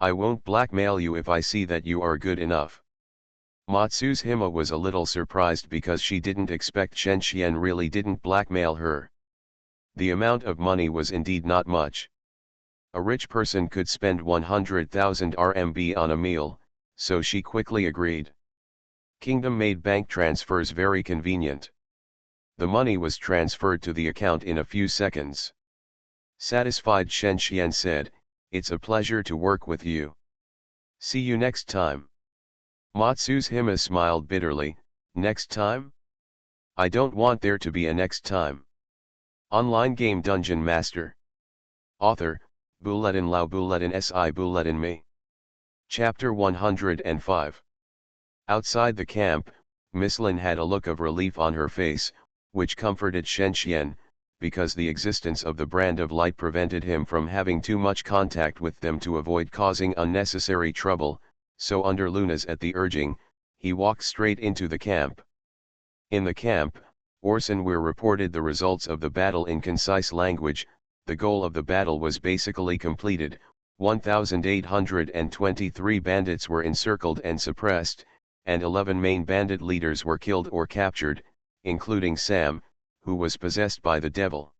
I won't blackmail you if I see that you are good enough." Matsuhisa was a little surprised because she didn't expect Shen Xian really didn't blackmail her. The amount of money was indeed not much. A rich person could spend 100,000 RMB on a meal, so she quickly agreed. Kingdom made bank transfers very convenient. The money was transferred to the account in a few seconds. Satisfied, Shen Xian said, "It's a pleasure to work with you. See you next time." Matsuhisa smiled bitterly. "Next time? I don't want there to be a next time." Online game Dungeon Master. Author, Bulletin Lao Bulletin Si Bulletin Me. Chapter 105. Outside the camp, Miss Lin had a look of relief on her face, which comforted Shen Xian, because the existence of the brand of light prevented him from having too much contact with them to avoid causing unnecessary trouble, so under Luna's at the urging, he walked straight into the camp. In the camp, Orson Weir reported the results of the battle in concise language. The goal of the battle was basically completed. 1,823 bandits were encircled and suppressed, and 11 main bandit leaders were killed or captured, including Sam, who was possessed by the devil.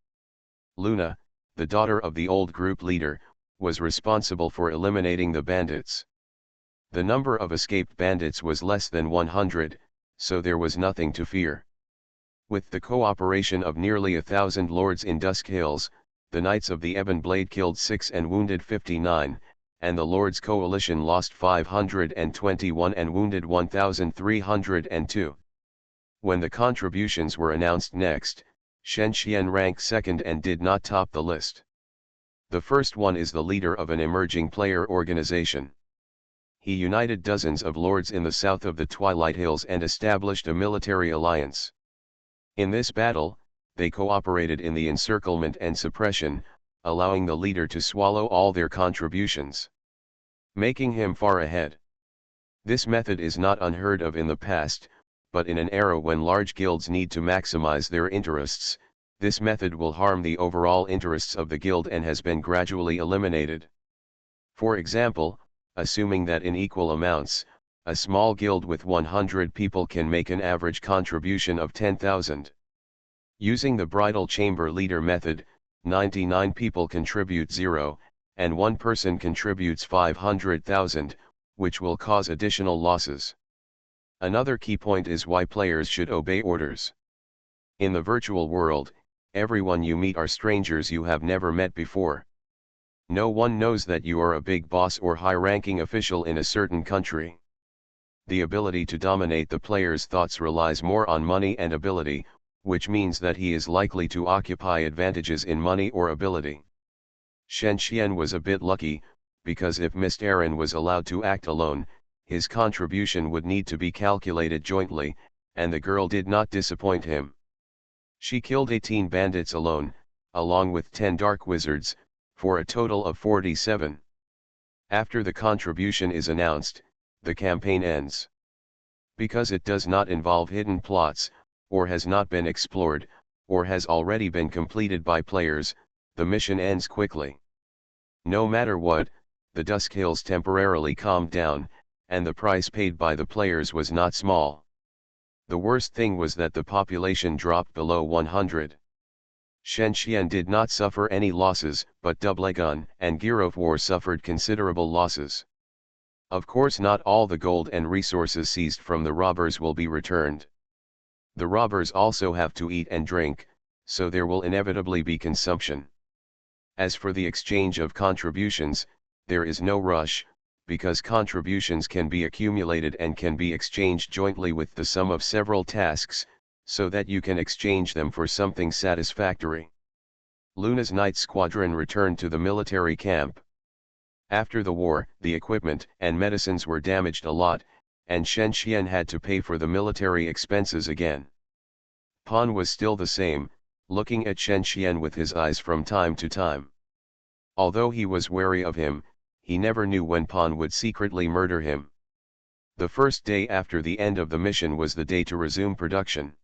Luna, the daughter of the old group leader, was responsible for eliminating the bandits. The number of escaped bandits was less than 100, so there was nothing to fear. With the cooperation of nearly 1,000 lords in Dusk Hills, the Knights of the Ebon Blade killed 6 and wounded 59, and the Lords' Coalition lost 521 and wounded 1,302. When the contributions were announced next, Shen Xian ranked second and did not top the list. The first one is the leader of an emerging player organization. He united dozens of lords in the south of the Twilight Hills and established a military alliance. In this battle, they cooperated in the encirclement and suppression, allowing the leader to swallow all their contributions, making him far ahead. This method is not unheard of in the past, but in an era when large guilds need to maximize their interests, this method will harm the overall interests of the guild and has been gradually eliminated. For example, assuming that in equal amounts, a small guild with 100 people can make an average contribution of 10,000. Using the bridal chamber leader method, 99 people contribute 0, and 1 person contributes 500,000, which will cause additional losses. Another key point is why players should obey orders. In the virtual world, everyone you meet are strangers you have never met before. No one knows that you are a big boss or high-ranking official in a certain country. The ability to dominate the player's thoughts relies more on money and ability, which means that he is likely to occupy advantages in money or ability. Shen Xian was a bit lucky, because if Mr. Aaron was allowed to act alone, his contribution would need to be calculated jointly, and the girl did not disappoint him. She killed 18 bandits alone, along with 10 dark wizards, for a total of 47. After the contribution is announced, the campaign ends. Because it does not involve hidden plots, or has not been explored, or has already been completed by players, the mission ends quickly. No matter what, the Dusk Hills temporarily calmed down, and the price paid by the players was not small. The worst thing was that the population dropped below 100. Shenxian did not suffer any losses, but Doublegun and Gear of War suffered considerable losses. Of course, not all the gold and resources seized from the robbers will be returned. The robbers also have to eat and drink, so there will inevitably be consumption. As for the exchange of contributions, there is no rush, because contributions can be accumulated and can be exchanged jointly with the sum of several tasks, so that you can exchange them for something satisfactory. Luna's Night Squadron returned to the military camp. After the war, the equipment and medicines were damaged a lot, and Shenxian had to pay for the military expenses again. Pan was still the same, looking at Shenxian with his eyes from time to time. Although he was wary of him, he never knew when Pan would secretly murder him. The first day after the end of the mission was the day to resume production.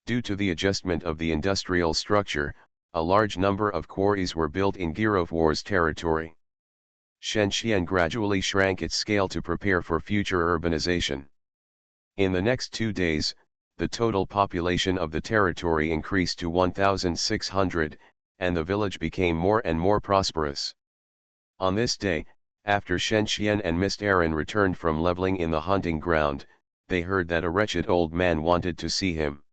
Due to the adjustment of the industrial structure, a large number of quarries were built in Gear of War's territory. Shenxian gradually shrank its scale to prepare for future urbanization. In the next 2 days, the total population of the territory increased to 1,600, and the village became more and more prosperous. On this day, after Shenxian and Mist Aaron returned from leveling in the hunting ground, they heard that a wretched old man wanted to see him.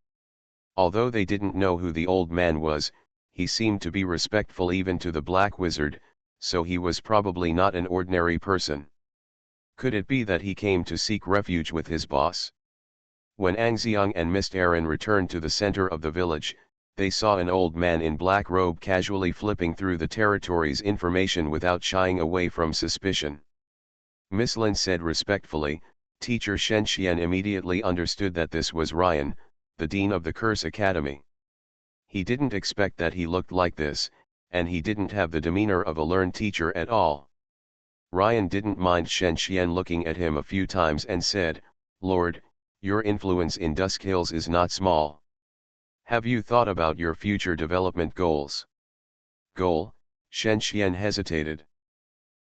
Although they didn't know who the old man was, he seemed to be respectful even to the Black Wizard, so he was probably not an ordinary person. Could it be that he came to seek refuge with his boss? When Angxiang and Mist Aaron returned to the center of the village, they saw an old man in black robe casually flipping through the territory's information without shying away from suspicion. Miss Lin said respectfully, Teacher Shenxian immediately understood that this was Ryan, the dean of the Curse Academy. He didn't expect that he looked like this, and he didn't have the demeanor of a learned teacher at all. Ryan didn't mind Shenxian looking at him a few times and said, Lord, your influence in Dusk Hills is not small. Have you thought about your future development goals? Goal? Shenxian hesitated.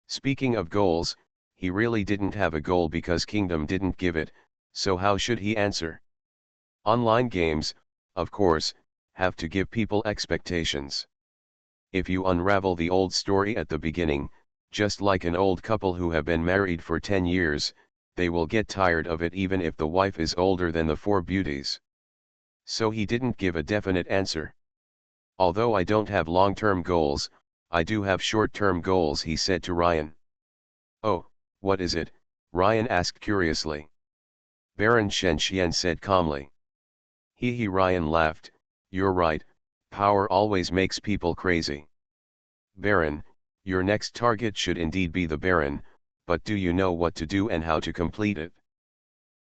Speaking of goals, he really didn't have a goal because Kingdom didn't give it, so how should he answer? Online games, of course, have to give people expectations. If you unravel the old story at the beginning, just like an old couple who have been married for 10 years, they will get tired of it even if the wife is older than the 4 beauties. So he didn't give a definite answer. Although I don't have long-term goals, I do have short-term goals, he said to Ryan. Oh, what is it? Ryan asked curiously. Baron Shenxian said calmly. He Ryan laughed, you're right, power always makes people crazy. Baron, your next target should indeed be the Baron, but do you know what to do and how to complete it?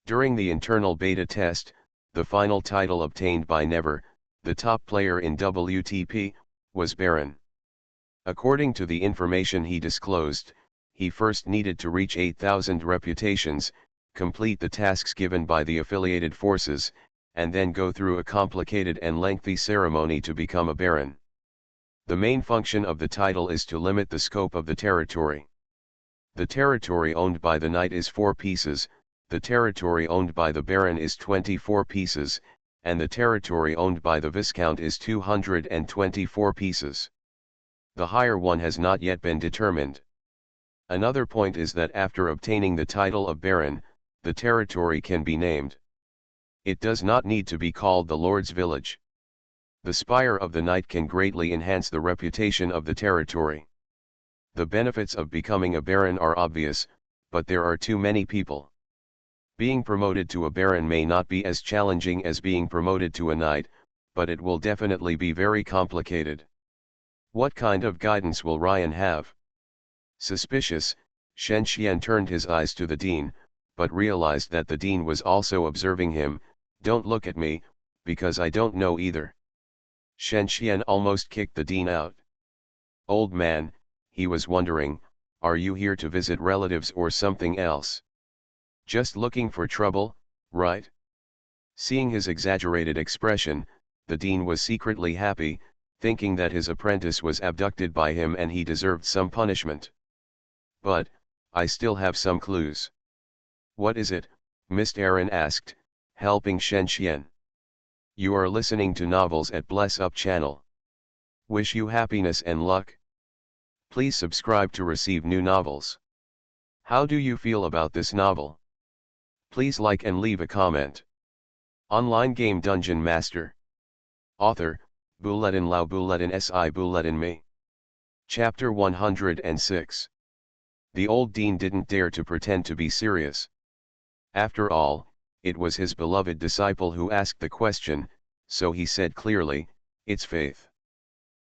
During the internal beta test, the final title obtained by Never, the top player in WTP, was Baron. According to the information he disclosed, he first needed to reach 8,000 reputations, complete the tasks given by the affiliated forces, and then go through a complicated and lengthy ceremony to become a Baron. The main function of the title is to limit the scope of the territory. The territory owned by the Knight is 4 pieces, the territory owned by the Baron is 24 pieces, and the territory owned by the Viscount is 224 pieces. The higher one has not yet been determined. Another point is that after obtaining the title of Baron, the territory can be named. It does not need to be called the Lord's Village. The Spire of the Knight can greatly enhance the reputation of the territory. The benefits of becoming a Baron are obvious, but there are too many people. Being promoted to a Baron may not be as challenging as being promoted to a Knight, but it will definitely be very complicated. What kind of guidance will Ryan have? Suspicious, Shenxian turned his eyes to the Dean, but realized that the Dean was also observing him. Don't look at me, because I don't know either. Shenxian almost kicked the Dean out. Old man, he was wondering, Are you here to visit relatives or something else? Just looking for trouble, right? Seeing his exaggerated expression, the dean was secretly happy, thinking that his apprentice was abducted by him and he deserved some punishment. But, I still have some clues. What is it? Mr. Aaron asked, helping Shen Xian. You are listening to Novels at Bless Up channel. Wish you happiness and luck. Please subscribe to receive new novels. How do you feel about this novel? Please like and leave a comment. Online game Dungeon Master. Author, Bulletin Lao Bulletin Si Bulletin Me. Chapter 106. The old dean didn't dare to pretend to be serious. After all, it was his beloved disciple who asked the question, so he said clearly, it's faith.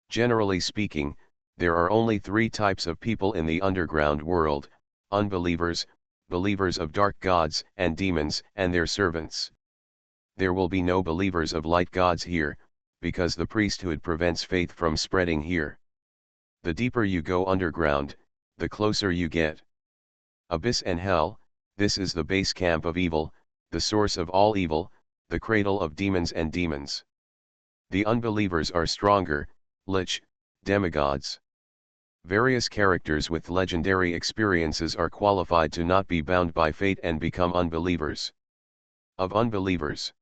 Generally speaking, there are only three types of people in the underground world: unbelievers, believers of dark gods and demons and their servants. There will be no believers of light gods here, because the priesthood prevents faith from spreading here. The deeper you go underground, the closer you get. Abyss and hell, this is the base camp of evil, the source of all evil, the cradle of demons and demons. The unbelievers are stronger, lich, demigods. Various characters with legendary experiences are qualified to not be bound by fate and become unbelievers. Of unbelievers.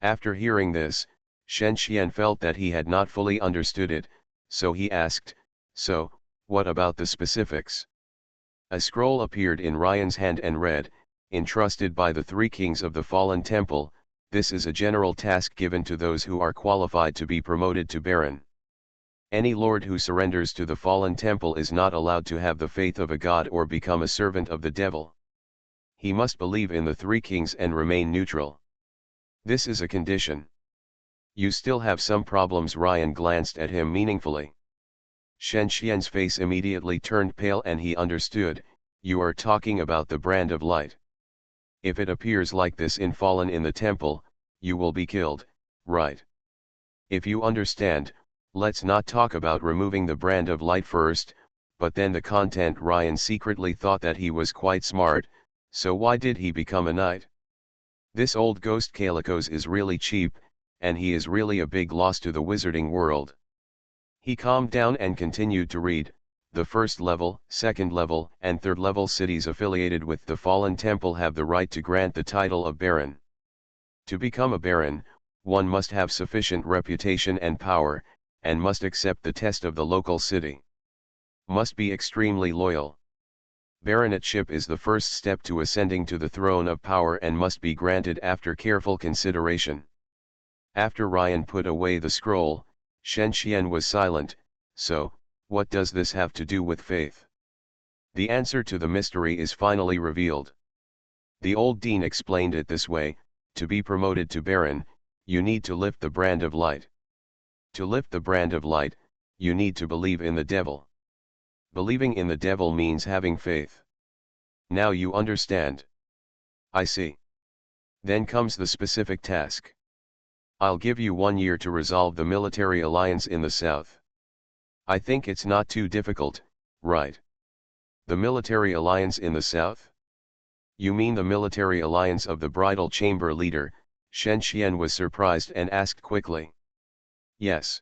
After hearing this, Shen Xian felt that he had not fully understood it, so he asked, so, what about the specifics? A scroll appeared in Ryan's hand and read, entrusted by the three kings of the fallen temple, this is a general task given to those who are qualified to be promoted to Baron. Any lord who surrenders to the fallen temple is not allowed to have the faith of a god or become a servant of the devil. He must believe in the three kings and remain neutral. This is a condition. You still have some problems. Ryan glanced at him meaningfully. Shen Xian's face immediately turned pale and he understood, you are talking about the brand of light. If it appears like this in Fallen in the temple, you will be killed, right? If you understand, let's not talk about removing the brand of light first, but then the content. Ryan secretly thought that he was quite smart, so why did he become a knight? This old ghost Calicos is really cheap, and he is really a big loss to the wizarding world. He calmed down and continued to read, the first level, second level, and third level cities affiliated with the Fallen Temple have the right to grant the title of Baron. To become a Baron, one must have sufficient reputation and power, and must accept the test of the local city. Must be extremely loyal. Baronetship is the first step to ascending to the throne of power and must be granted after careful consideration. After Ryan put away the scroll, Shen Xian was silent. So, what does this have to do with faith? The answer to the mystery is finally revealed. The old dean explained it this way: to be promoted to Baron, you need to lift the brand of light. To lift the brand of light, you need to believe in the devil. Believing in the devil means having faith. Now you understand. I see. Then comes the specific task. I'll give you 1 year to resolve the military alliance in the south. I think it's not too difficult, right? The military alliance in the south? You mean the military alliance of the bridal chamber leader? Shen Xian was surprised and asked quickly. Yes.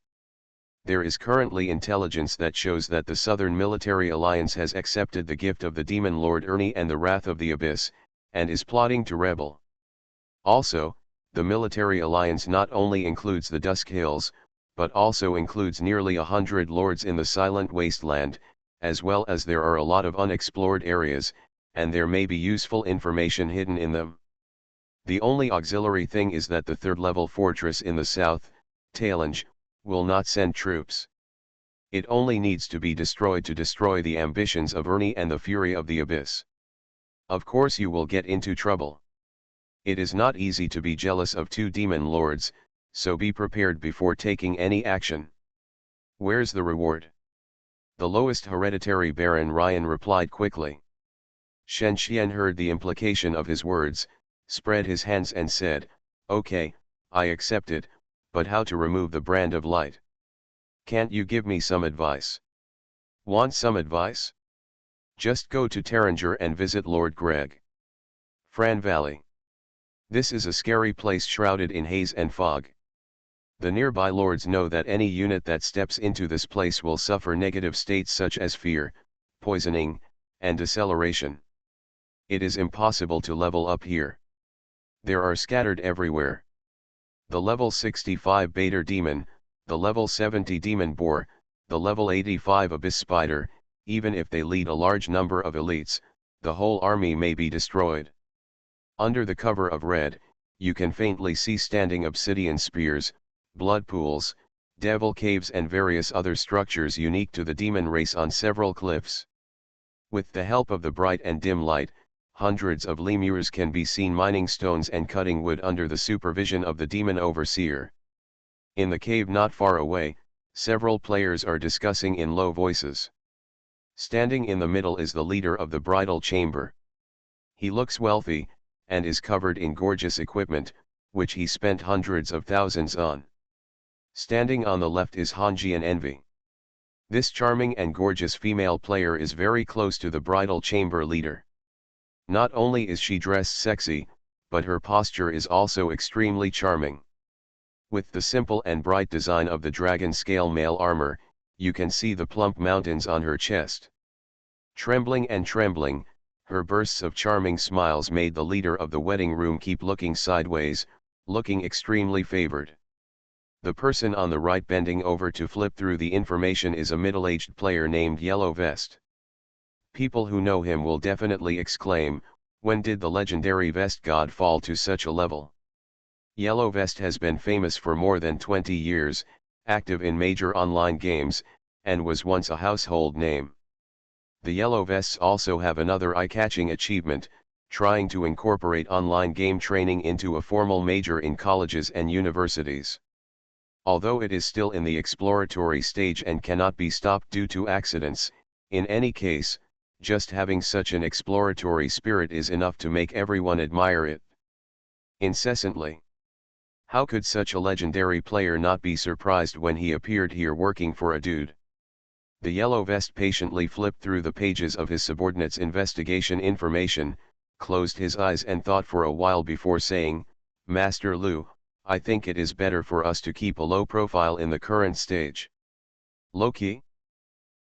There is currently intelligence that shows that the Southern Military Alliance has accepted the gift of the demon lord Ernie and the wrath of the Abyss, and is plotting to rebel. Also, the Military Alliance not only includes the Dusk Hills, but also includes nearly 100 lords in the Silent Wasteland, as well as there are a lot of unexplored areas, and there may be useful information hidden in them. The only auxiliary thing is that the third-level fortress in the south, Talange, will not send troops. It only needs to be destroyed to destroy the ambitions of Ernie and the fury of the Abyss. Of course you will get into trouble. It is not easy to be jealous of two demon lords, so be prepared before taking any action. Where's the reward? The lowest hereditary Baron. Ryan replied quickly. Shen Xian heard the implication of his words, spread his hands and said, okay, I accept it, but how to remove the brand of light? Can't you give me some advice? Want some advice? Just go to Taranger and visit Lord Greg. Fran Valley. This is a scary place shrouded in haze and fog. The nearby lords know that any unit that steps into this place will suffer negative states such as fear, poisoning, and deceleration. It is impossible to level up here. There are scattered everywhere. The level 65 Bader Demon, the level 70 Demon Boar, the level 85 Abyss Spider, even if they lead a large number of elites, the whole army may be destroyed. Under the cover of red, you can faintly see standing obsidian spears, blood pools, devil caves and various other structures unique to the demon race on several cliffs. With the help of the bright and dim light, hundreds of lemurs can be seen mining stones and cutting wood under the supervision of the demon overseer. In the cave not far away, several players are discussing in low voices. Standing in the middle is the leader of the bridal chamber. He looks wealthy, and is covered in gorgeous equipment, which he spent hundreds of thousands on. Standing on the left is Hanjian Envy. This charming and gorgeous female player is very close to the bridal chamber leader. Not only is she dressed sexy, but her posture is also extremely charming. With the simple and bright design of the dragon scale mail armor, you can see the plump mountains on her chest. Trembling and trembling, her bursts of charming smiles made the leader of the wedding room keep looking sideways, looking extremely favored. The person on the right bending over to flip through the information is a middle-aged player named Yellow Vest. People who know him will definitely exclaim, "When did the legendary Vest God fall to such a level?" Yellow Vest has been famous for more than 20 years, active in major online games, and was once a household name. The Yellow Vests also have another eye-catching achievement, trying to incorporate online game training into a formal major in colleges and universities. Although it is still in the exploratory stage and cannot be stopped due to accidents, in any case, just having such an exploratory spirit is enough to make everyone admire it incessantly. How could such a legendary player not be surprised when he appeared here working for a dude? The Yellow Vest patiently flipped through the pages of his subordinate's investigation information, closed his eyes and thought for a while before saying, "Master Lu, I think it is better for us to keep a low profile in the current stage." "Low-key?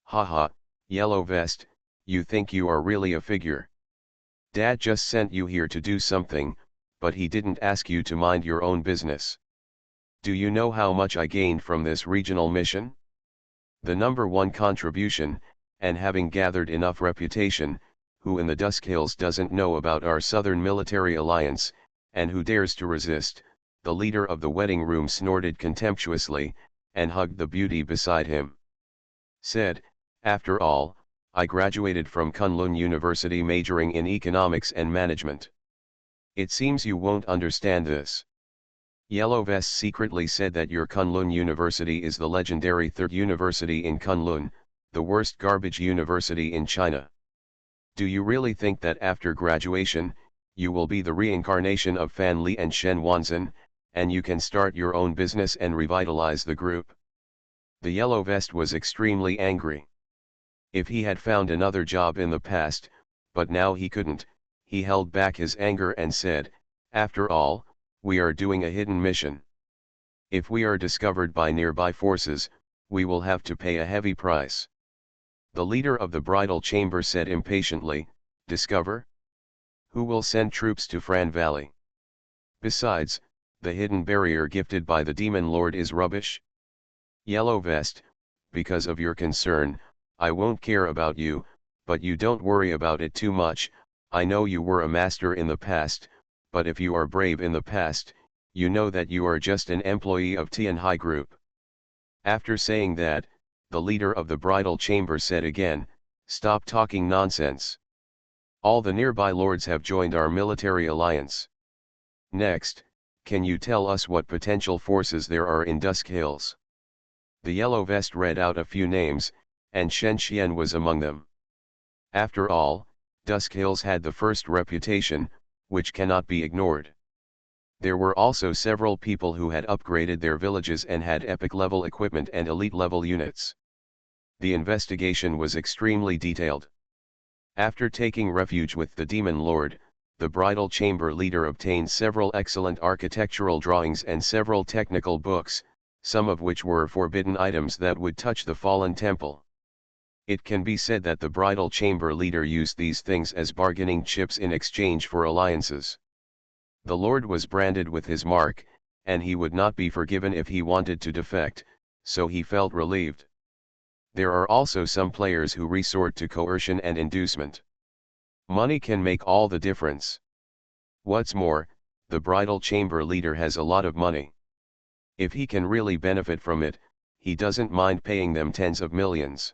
Haha, Yellow Vest, you think you are really a figure. Dad just sent you here to do something, but he didn't ask you to mind your own business. Do you know how much I gained from this regional mission? The #1 contribution, and having gathered enough reputation, who in the Dusk Hills doesn't know about our Southern Military Alliance, and who dares to resist?" The leader of the wedding room snorted contemptuously, and hugged the beauty beside him. Said, "After all, I graduated from Kunlun University majoring in economics and management. It seems you won't understand this. Yellow Vest secretly said that your Kunlun University is the legendary third university in Kunlun, the worst garbage university in China. Do you really think that after graduation, you will be the reincarnation of Fan Li and Shen Wanzhen, and you can start your own business and revitalize the group?" The Yellow Vest was extremely angry. If he had found another job in the past, but now he couldn't, he held back his anger and said, "After all, we are doing a hidden mission. If we are discovered by nearby forces, we will have to pay a heavy price." The leader of the bridal chamber said impatiently, "Discover? Who will send troops to Fran Valley? Besides, the hidden barrier gifted by the Demon Lord is rubbish. Yellow Vest, because of your concern, I won't care about you, but you don't worry about it too much. I know you were a master in the past, but if you are brave in the past, you know that you are just an employee of Tianhai Group." After saying that, the leader of the bridal chamber said again, "Stop talking nonsense. All the nearby lords have joined our military alliance. Next, can you tell us what potential forces there are in Dusk Hills?" The Yellow Vest read out a few names, and Shen Xian was among them. After all, Dusk Hills had the first reputation, which cannot be ignored. There were also several people who had upgraded their villages and had epic-level equipment and elite-level units. The investigation was extremely detailed. After taking refuge with the Demon Lord, the bridal chamber leader obtained several excellent architectural drawings and several technical books, some of which were forbidden items that would touch the fallen temple. It can be said that the bridal chamber leader used these things as bargaining chips in exchange for alliances. The Lord was branded with his mark, and he would not be forgiven if he wanted to defect, so he felt relieved. There are also some players who resort to coercion and inducement. Money can make all the difference. What's more, the bridal chamber leader has a lot of money. If he can really benefit from it, he doesn't mind paying them tens of millions.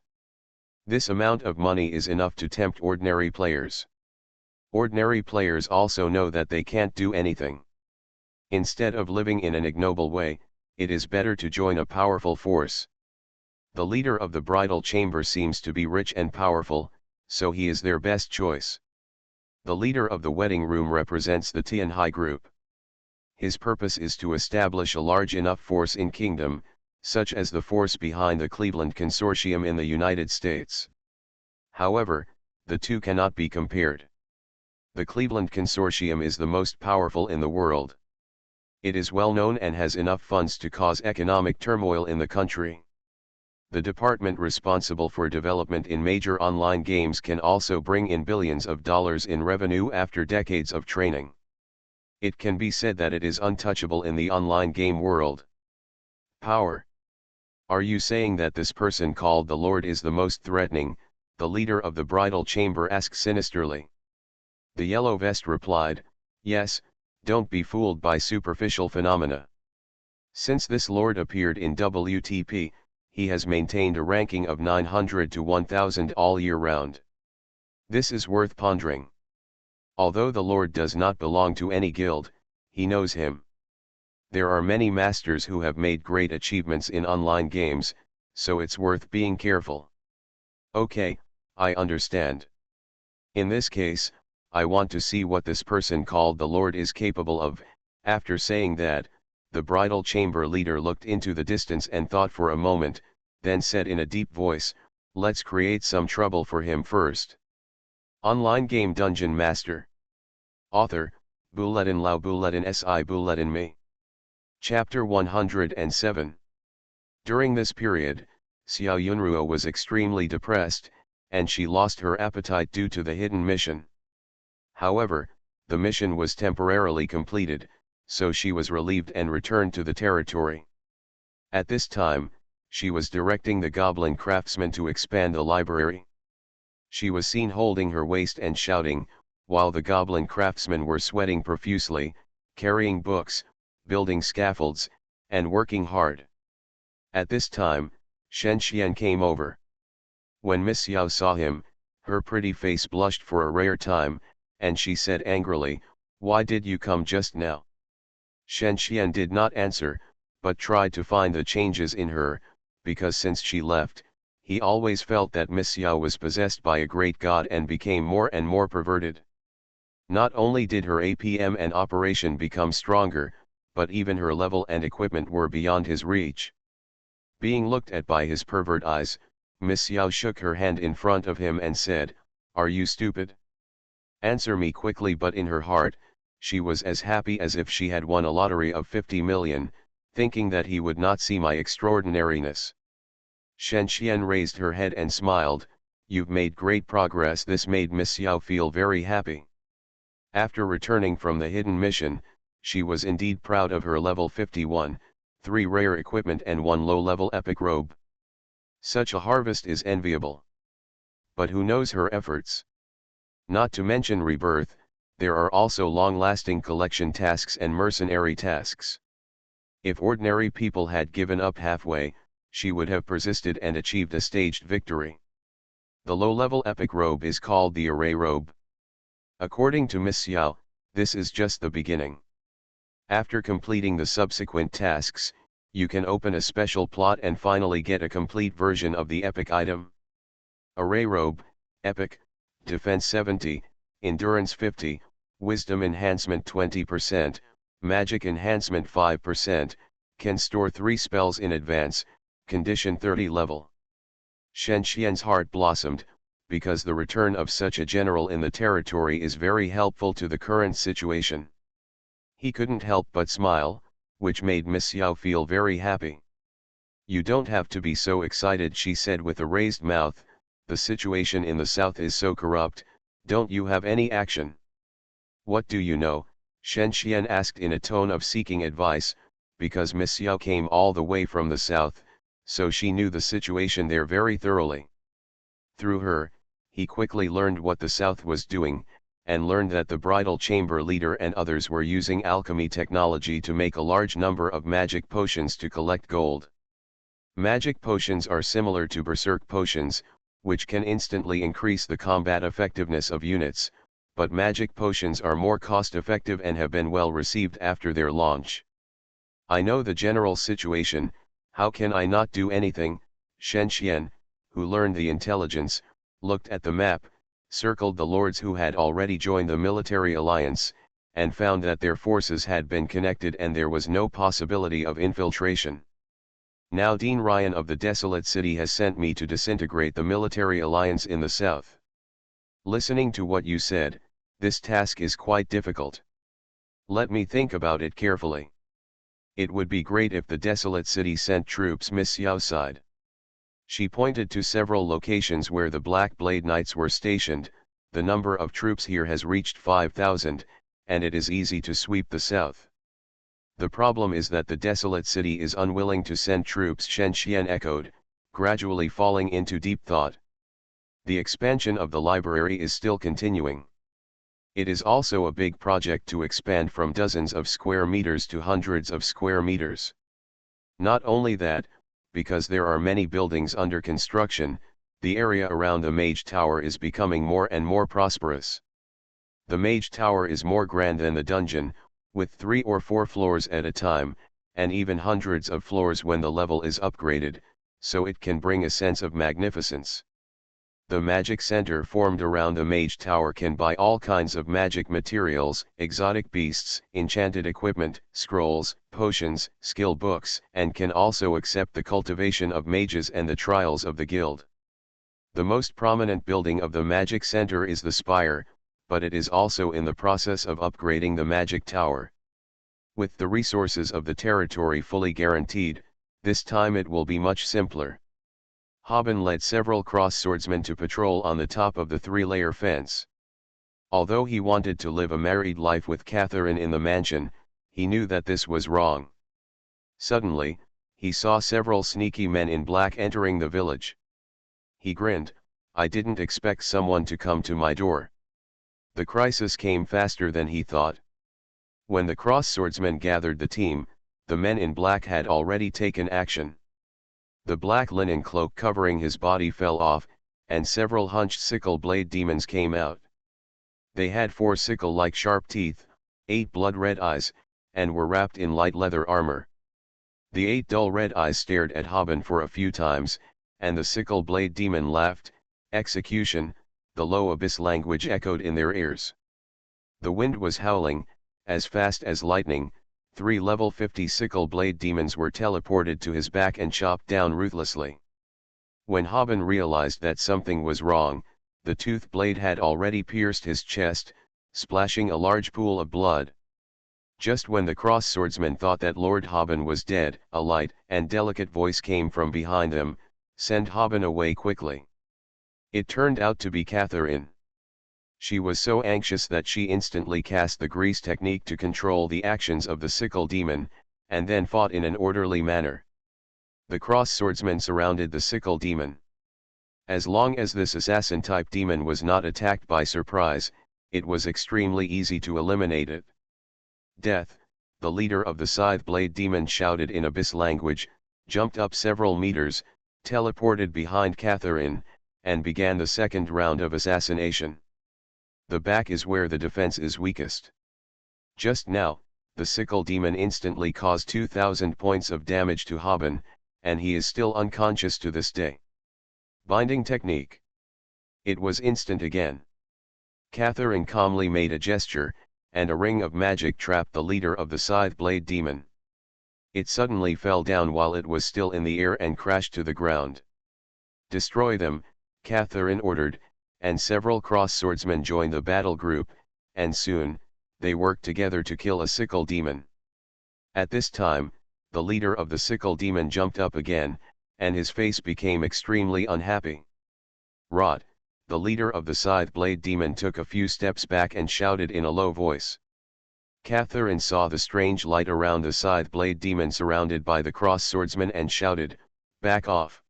This amount of money is enough to tempt ordinary players. Ordinary players also know that they can't do anything. Instead of living in an ignoble way, it is better to join a powerful force. The leader of the bridal chamber seems to be rich and powerful, so he is their best choice. The leader of the wedding room represents the Tianhai group. His purpose is to establish a large enough force in kingdom, such as the force behind the Cleveland Consortium in the United States. However, the two cannot be compared. The Cleveland Consortium is the most powerful in the world. It is well known and has enough funds to cause economic turmoil in the country. The department responsible for development in major online games can also bring in billions of dollars in revenue after decades of training. It can be said that it is untouchable in the online game world. Power. Are you saying that this person called the Lord is the most threatening? The leader of the bridal chamber asked sinisterly. The yellow vest replied, yes, don't be fooled by superficial phenomena. Since this Lord appeared in WTP, he has maintained a ranking of 900 to 1000 all year round. This is worth pondering. Although the Lord does not belong to any guild, he knows him. There are many masters who have made great achievements in online games, so it's worth being careful. Okay, I understand. In this case, I want to see what this person called the Lord is capable of. After saying that, the bridal chamber leader looked into the distance and thought for a moment, then said in a deep voice, let's create some trouble for him first. Online game DungeonMaster. Author, Bulletin Lao Bulletin Si Bulletin Me. Chapter 107. During this period, Xiao Yunruo was extremely depressed, and she lost her appetite due to the hidden mission. However, the mission was temporarily completed, so she was relieved and returned to the territory. At this time, she was directing the goblin craftsman to expand the library. She was seen holding her waist and shouting, while the goblin craftsmen were sweating profusely, carrying books, building scaffolds, and working hard. At this time, Shen Xian came over. When Miss Xiao saw him, her pretty face blushed for a rare time, and she said angrily, why did you come just now? Shen Xian did not answer, but tried to find the changes in her, because since she left, he always felt that Miss Xiao was possessed by a great god and became more and more perverted. Not only did her APM and operation become stronger, but even her level and equipment were beyond his reach. Being looked at by his pervert eyes, Miss Xiao shook her hand in front of him and said, are you stupid? Answer me quickly. But in her heart, she was as happy as if she had won a lottery of 50 million, thinking that he would not see my extraordinariness. Shen Xian raised her head and smiled, you've made great progress. This made Miss Xiao feel very happy. After returning from the hidden mission, she was indeed proud of her level 51, 3 rare equipment and 1 low-level epic robe. Such a harvest is enviable. But who knows her efforts? Not to mention rebirth, there are also long-lasting collection tasks and mercenary tasks. If ordinary people had given up halfway, she would have persisted and achieved a staged victory. The low-level epic robe is called the Array Robe. According to Miss Xiao, this is just the beginning. After completing the subsequent tasks, you can open a special plot and finally get a complete version of the epic item. Array Robe, Epic, Defense 70, Endurance 50, Wisdom Enhancement 20%, Magic Enhancement 5%, can store 3 spells in advance, Condition 30 level. Shen Xian's heart blossomed, because the return of such a general in the territory is very helpful to the current situation. He couldn't help but smile, which made Miss Yao feel very happy. "You don't have to be so excited," she said with a raised mouth, "the situation in the south is so corrupt, don't you have any action?" "What do you know?" Shen Xian asked in a tone of seeking advice, because Miss Yao came all the way from the south, so she knew the situation there very thoroughly. Through her, he quickly learned what the south was doing, and learned that the bridal chamber leader and others were using alchemy technology to make a large number of magic potions to collect gold. Magic potions are similar to berserk potions, which can instantly increase the combat effectiveness of units, but magic potions are more cost-effective and have been well received after their launch. "I know the general situation, how can I not do anything?" Shen Xian, who learned the intelligence, looked at the map, circled the lords who had already joined the military alliance, and found that their forces had been connected and there was no possibility of infiltration. "Now Dean Ryan of the Desolate City has sent me to disintegrate the military alliance in the south. Listening to what you said, this task is quite difficult. Let me think about it carefully. It would be great if the Desolate City sent troops." Miss Yao sighed. She pointed to several locations where the Black Blade Knights were stationed. "The number of troops here has reached 5,000, and it is easy to sweep the south. The problem is that the Desolate City is unwilling to send troops." Shen Xian echoed, gradually falling into deep thought. "The expansion of the library is still continuing. It is also a big project to expand from dozens of square meters to hundreds of square meters. Not only that, because there are many buildings under construction, the area around the Mage Tower is becoming more and more prosperous. The Mage Tower is more grand than the dungeon, with 3 or 4 floors at a time, and even hundreds of floors when the level is upgraded, so it can bring a sense of magnificence. The magic center formed around the Mage Tower can buy all kinds of magic materials, exotic beasts, enchanted equipment, scrolls, potions, skill books, and can also accept the cultivation of mages and the trials of the guild. The most prominent building of the magic center is the spire, but it is also in the process of upgrading the magic tower. With the resources of the territory fully guaranteed, this time it will be much simpler." Haben led several cross swordsmen to patrol on the top of the 3-layer fence. Although he wanted to live a married life with Catherine in the mansion, he knew that this was wrong. Suddenly, he saw several sneaky men in black entering the village. He grinned, "I didn't expect someone to come to my door." The crisis came faster than he thought. When the cross swordsmen gathered the team, the men in black had already taken action. The black linen cloak covering his body fell off, and several hunched sickle blade demons came out. They had 4 sickle-like sharp teeth, 8 blood-red eyes, and were wrapped in light leather armor. The 8 dull red eyes stared at Haben for a few times, and the sickle blade demon laughed. "Execution," the low abyss language echoed in their ears. The wind was howling, as fast as lightning. 3 level 50 sickle blade demons were teleported to his back and chopped down ruthlessly. When Haben realized that something was wrong, the tooth blade had already pierced his chest, splashing a large pool of blood. Just when the cross swordsman thought that Lord Haben was dead, a light and delicate voice came from behind them, "Send Haben away quickly." It turned out to be Catherine. She was so anxious that she instantly cast the grease technique to control the actions of the sickle demon, and then fought in an orderly manner. The cross swordsmen surrounded the sickle demon. As long as this assassin-type demon was not attacked by surprise, it was extremely easy to eliminate it. "Death," the leader of the scythe blade demon shouted in abyss language, jumped up several meters, teleported behind Catherine, and began the second round of assassination. The back is where the defense is weakest. Just now, the sickle demon instantly caused 2,000 points of damage to Haben, and he is still unconscious to this day. Binding technique. It was instant again. Catherine calmly made a gesture, and a ring of magic trapped the leader of the scythe blade demon. It suddenly fell down while it was still in the air and crashed to the ground. "Destroy them," Catherine ordered, and several cross swordsmen joined the battle group, and soon, they worked together to kill a sickle demon. At this time, the leader of the sickle demon jumped up again, and his face became extremely unhappy. Rod, the leader of the scythe blade demon, took a few steps back and shouted in a low voice. Catherine saw the strange light around the scythe blade demon surrounded by the cross swordsmen and shouted, "Back off!"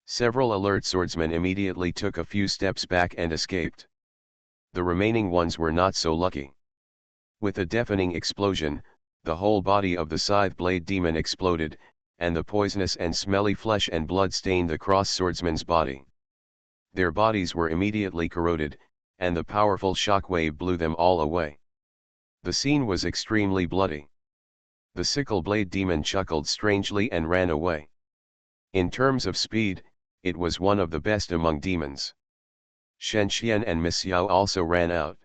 Several alert swordsmen immediately took a few steps back and escaped. The remaining ones were not so lucky. With a deafening explosion, the whole body of the scythe blade demon exploded, and the poisonous and smelly flesh and blood stained the cross swordsman's body. Their bodies were immediately corroded, and the powerful shockwave blew them all away. The scene was extremely bloody. The sickle blade demon chuckled strangely and ran away. In terms of speed, it was one of the best among demons. Shen Xian and Miss Yao also ran out.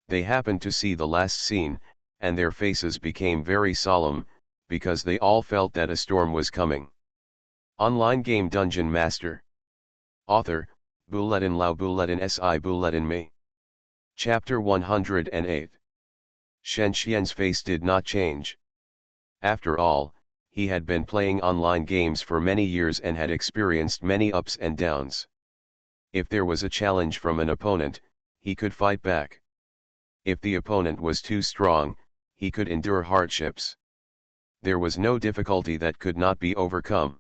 They happened to see the last scene, and their faces became very solemn, because they all felt that a storm was coming. Online game Dungeon Master. Author, Bulletin Lao Bulletin Si Bulletin Me. Chapter 108. Shen Xian's face did not change. After all, he had been playing online games for many years and had experienced many ups and downs. If there was a challenge from an opponent, he could fight back. If the opponent was too strong, he could endure hardships. There was no difficulty that could not be overcome.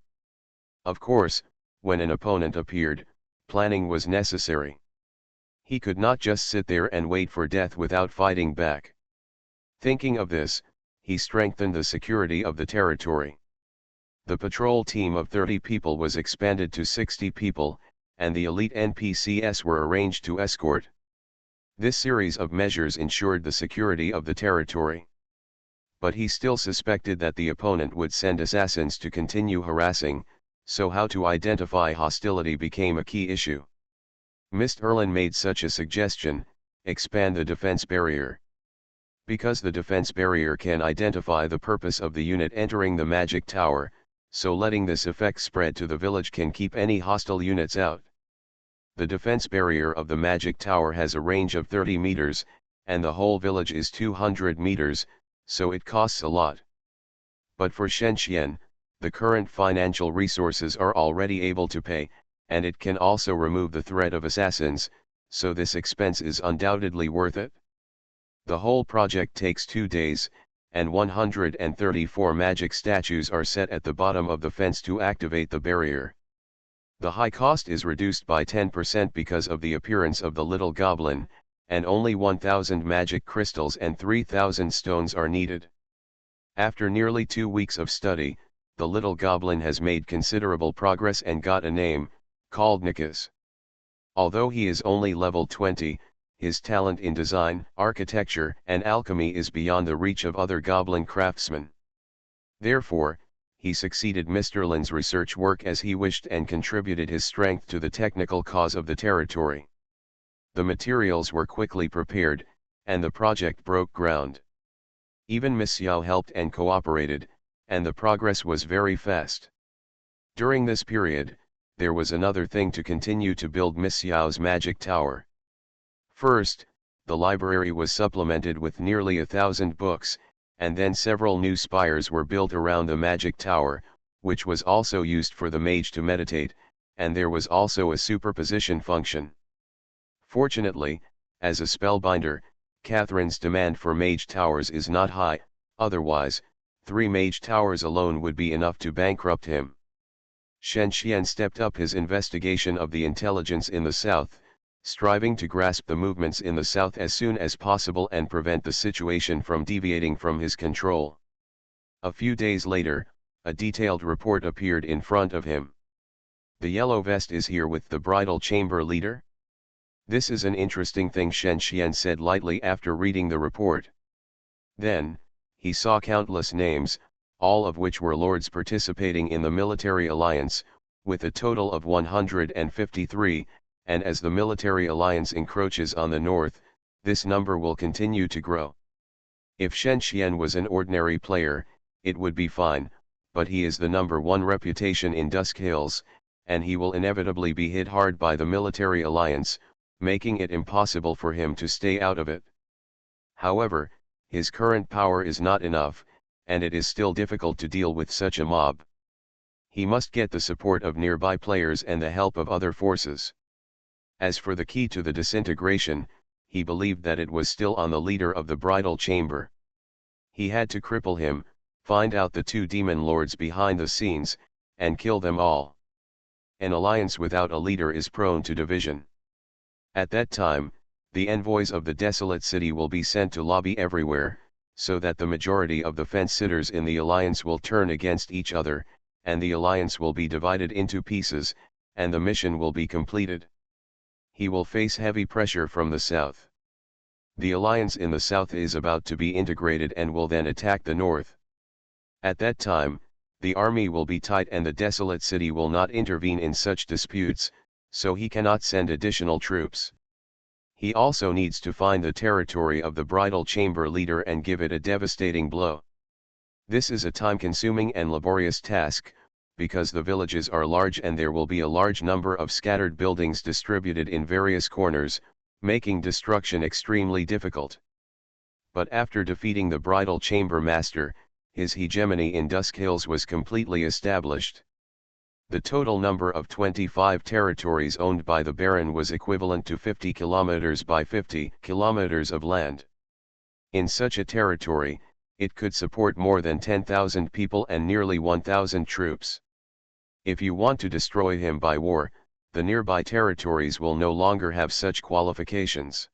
Of course, when an opponent appeared, planning was necessary. He could not just sit there and wait for death without fighting back. Thinking of this, he strengthened the security of the territory. The patrol team of 30 people was expanded to 60 people, and the elite NPCs were arranged to escort. This series of measures ensured the security of the territory. But he still suspected that the opponent would send assassins to continue harassing, so how to identify hostility became a key issue. Mr. Erlin made such a suggestion: expand the defense barrier. Because the defense barrier can identify the purpose of the unit entering the magic tower, so letting this effect spread to the village can keep any hostile units out. The defense barrier of the magic tower has a range of 30 meters, and the whole village is 200 meters, so it costs a lot. But for Shen Xian, the current financial resources are already able to pay, and it can also remove the threat of assassins, so this expense is undoubtedly worth it. The whole project takes 2 days, and 134 magic statues are set at the bottom of the fence to activate the barrier. The high cost is reduced by 10% because of the appearance of the little goblin, and only 1,000 magic crystals and 3,000 stones are needed. After nearly 2 weeks of study, the little goblin has made considerable progress and got a name, called Nikas. Although he is only level 20, his talent in design, architecture, and alchemy is beyond the reach of other goblin craftsmen. Therefore, he succeeded Mr. Lin's research work as he wished and contributed his strength to the technical cause of the territory. The materials were quickly prepared, and the project broke ground. Even Miss Yao helped and cooperated, and the progress was very fast. During this period, there was another thing to continue to build Miss Yao's magic tower. First, the library was supplemented with nearly 1,000 books, and then several new spires were built around the magic tower, which was also used for the mage to meditate, and there was also a superposition function. Fortunately, as a spellbinder, Catherine's demand for mage towers is not high, otherwise, 3 mage towers alone would be enough to bankrupt him. Shen Xian stepped up his investigation of the intelligence in the south, striving to grasp the movements in the south as soon as possible and prevent the situation from deviating from his control. A few days later, a detailed report appeared in front of him. The yellow vest is here with the bridal chamber leader? This is an interesting thing, Shen Xian said lightly after reading the report. Then, he saw countless names, all of which were lords participating in the military alliance, with a total of 153, and as the military alliance encroaches on the north, this number will continue to grow. If Shen Xian was an ordinary player, it would be fine, but he is the #1 reputation in Dusk Hills, and he will inevitably be hit hard by the military alliance, making it impossible for him to stay out of it. However, his current power is not enough, and it is still difficult to deal with such a mob. He must get the support of nearby players and the help of other forces. As for the key to the disintegration, he believed that it was still on the leader of the bridal chamber. He had to cripple him, find out the two demon lords behind the scenes, and kill them all. An alliance without a leader is prone to division. At that time, the envoys of the desolate city will be sent to lobby everywhere, so that the majority of the fence-sitters in the alliance will turn against each other, and the alliance will be divided into pieces, and the mission will be completed. He will face heavy pressure from the south. The alliance in the south is about to be integrated and will then attack the north. At that time, the army will be tight and the desolate city will not intervene in such disputes, so he cannot send additional troops. He also needs to find the territory of the bridal chamber leader and give it a devastating blow. This is a time-consuming and laborious task, because the villages are large and there will be a large number of scattered buildings distributed in various corners, making destruction extremely difficult. But after defeating the bridal chamber master, his hegemony in Dusk Hills was completely established. The total number of 25 territories owned by the Baron was equivalent to 50 kilometers by 50 kilometers of land. In such a territory, it could support more than 10,000 people and nearly 1,000 troops. If you want to destroy him by war, the nearby territories will no longer have such qualifications.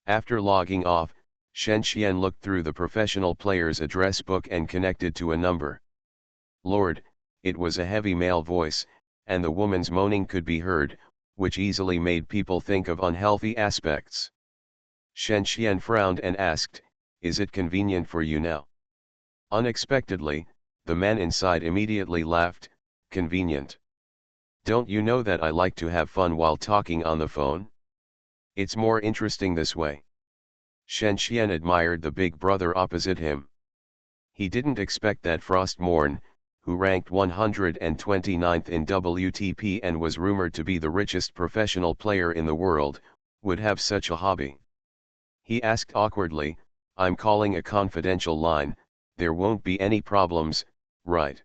After logging off, Shen Xian looked through the professional player's address book and connected to a number. Lord, it was a heavy male voice, and the woman's moaning could be heard, which easily made people think of unhealthy aspects. Shen Xian frowned and asked, "Is it convenient for you now?" Unexpectedly, the man inside immediately laughed, "Convenient? Don't you know that I like to have fun while talking on the phone? It's more interesting this way." Shen Xian admired the big brother opposite him. He didn't expect that Frostmourne, who ranked 129th in WTP and was rumored to be the richest professional player in the world, would have such a hobby. He asked awkwardly, "I'm calling a confidential line, there won't be any problems, right?"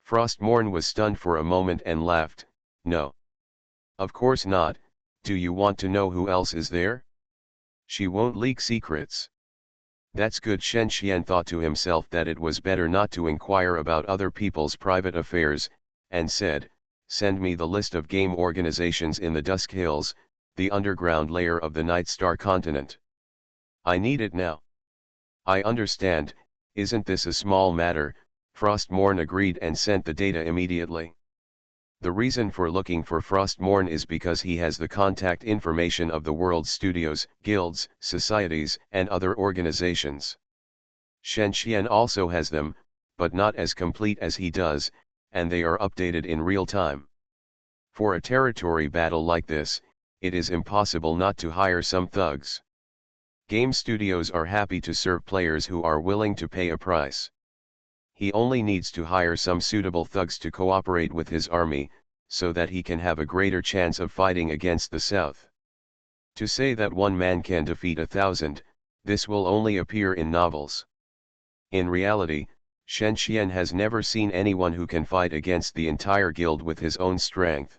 Frostmourne was stunned for a moment and laughed, "No. Of course not, do you want to know who else is there? She won't leak secrets." That's good. Shen Xian thought to himself that it was better not to inquire about other people's private affairs, and said, "Send me the list of game organizations in the Dusk Hills, the underground layer of the Night Star continent. I need it now." "I understand, isn't this a small matter?" Frostmourne agreed and sent the data immediately. The reason for looking for Frostmourne is because he has the contact information of the world's studios, guilds, societies, and other organizations. Shen Xian also has them, but not as complete as he does, and they are updated in real time. For a territory battle like this, it is impossible not to hire some thugs. Game studios are happy to serve players who are willing to pay a price. He only needs to hire some suitable thugs to cooperate with his army, so that he can have a greater chance of fighting against the South. To say that one man can defeat 1,000, this will only appear in novels. In reality, Shen Xian has never seen anyone who can fight against the entire guild with his own strength.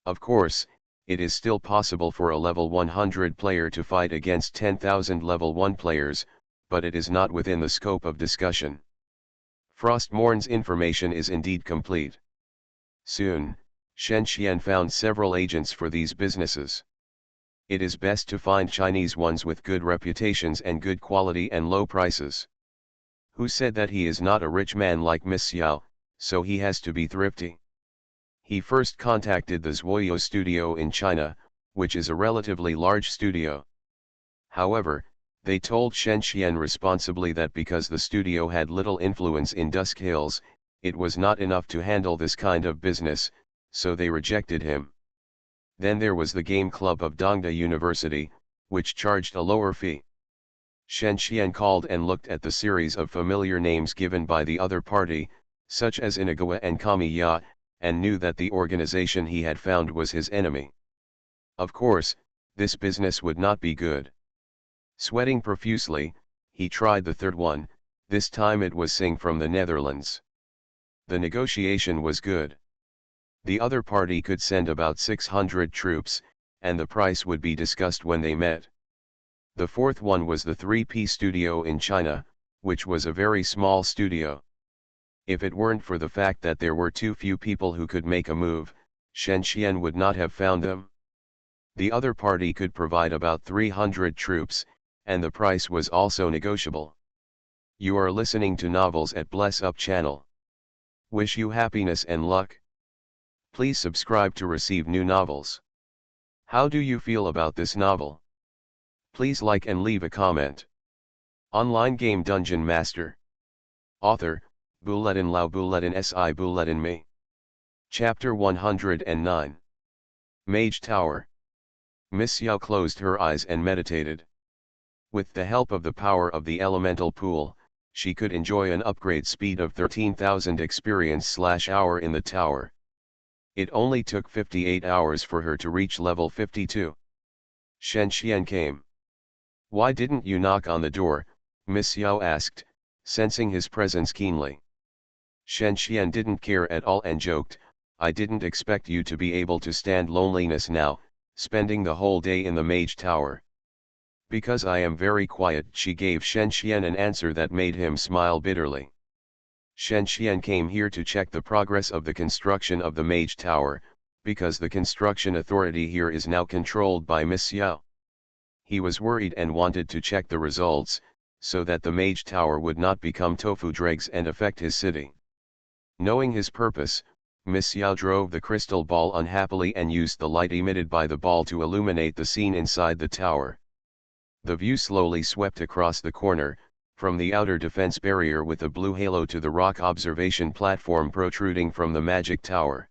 Of course, it is still possible for a level 100 player to fight against 10,000 level 1 players, but it is not within the scope of discussion. Frostmourne's information is indeed complete. Soon, Shen Xian found several agents for these businesses. It is best to find Chinese ones with good reputations and good quality and low prices. Who said that he is not a rich man like Miss Xiao, so he has to be thrifty? He first contacted the Zhuoyo studio in China, which is a relatively large studio. However, they told Shen Xian responsibly that because the studio had little influence in Dusk Hills, it was not enough to handle this kind of business, so they rejected him. Then there was the game club of Dongda University, which charged a lower fee. Shen Xian called and looked at the series of familiar names given by the other party, such as Inagawa and Kamiya, and knew that the organization he had found was his enemy. Of course, this business would not be good. Sweating profusely, he tried the third one. This time it was Singh from the Netherlands. The negotiation was good. The other party could send about 600 troops, and the price would be discussed when they met. The fourth one was the 3P studio in China, which was a very small studio. If it weren't for the fact that there were too few people who could make a move, Shen Xian would not have found them. The other party could provide about 300 troops, and the price was also negotiable. You are listening to Novels at Bless Up channel. Wish you happiness and luck. Please subscribe to receive new novels. How do you feel about this novel? Please like and leave a comment. Online game Dungeon Master. Author, Buledin Lao Buledin Si Buledin Me. Chapter 109. Mage Tower. Miss Yao closed her eyes and meditated. With the help of the power of the elemental pool, she could enjoy an upgrade speed of 13,000 experience/hour in the tower. It only took 58 hours for her to reach level 52. Shen Xian came. Why didn't you knock on the door? Miss Yao asked, sensing his presence keenly. Shen Xian didn't care at all and joked, I didn't expect you to be able to stand loneliness now, spending the whole day in the mage tower. Because I am very quiet, she gave Shen Xian an answer that made him smile bitterly. Shen Xian came here to check the progress of the construction of the mage tower, because the construction authority here is now controlled by Miss Yao. He was worried and wanted to check the results, so that the mage tower would not become tofu dregs and affect his city. Knowing his purpose, Miss Yao drove the crystal ball unhappily and used the light emitted by the ball to illuminate the scene inside the tower. The view slowly swept across the corner, from the outer defense barrier with a blue halo to the rock observation platform protruding from the magic tower.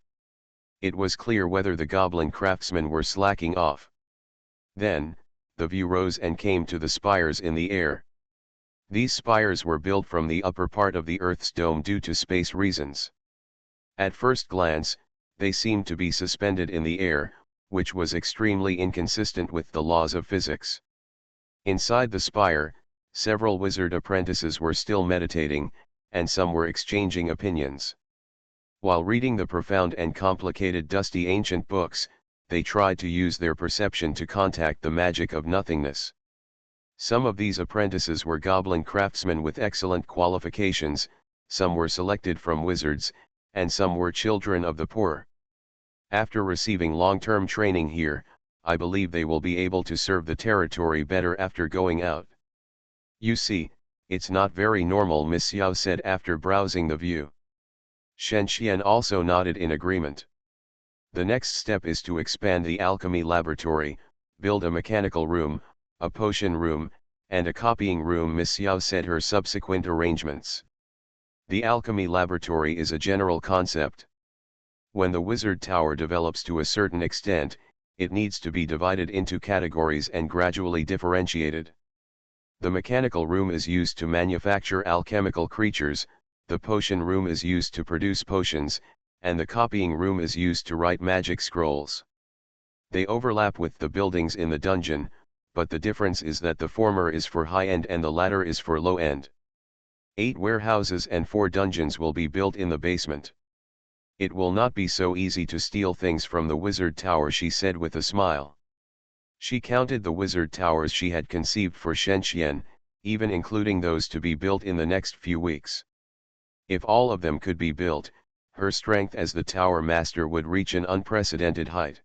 It was clear whether the goblin craftsmen were slacking off. Then, the view rose and came to the spires in the air. These spires were built from the upper part of the Earth's dome due to space reasons. At first glance, they seemed to be suspended in the air, which was extremely inconsistent with the laws of physics. Inside the spire, several wizard apprentices were still meditating, and some were exchanging opinions. While reading the profound and complicated dusty ancient books, they tried to use their perception to contact the magic of nothingness. Some of these apprentices were goblin craftsmen with excellent qualifications, some were selected from wizards, and some were children of the poor. After receiving long-term training here, I believe they will be able to serve the territory better after going out. You see, it's not very normal, Miss Yao said after browsing the view. Shen Xian also nodded in agreement. The next step is to expand the alchemy laboratory, build a mechanical room, a potion room, and a copying room. Miss Yao said her subsequent arrangements. The alchemy laboratory is a general concept. When the wizard tower develops to a certain extent, it needs to be divided into categories and gradually differentiated. The mechanical room is used to manufacture alchemical creatures, the potion room is used to produce potions, and the copying room is used to write magic scrolls. They overlap with the buildings in the dungeon, but the difference is that the former is for high-end and the latter is for low-end. 8 warehouses and 4 dungeons will be built in the basement. It will not be so easy to steal things from the wizard tower, she said with a smile. She counted the wizard towers she had conceived for Shen Xian, even including those to be built in the next few weeks. If all of them could be built, her strength as the tower master would reach an unprecedented height.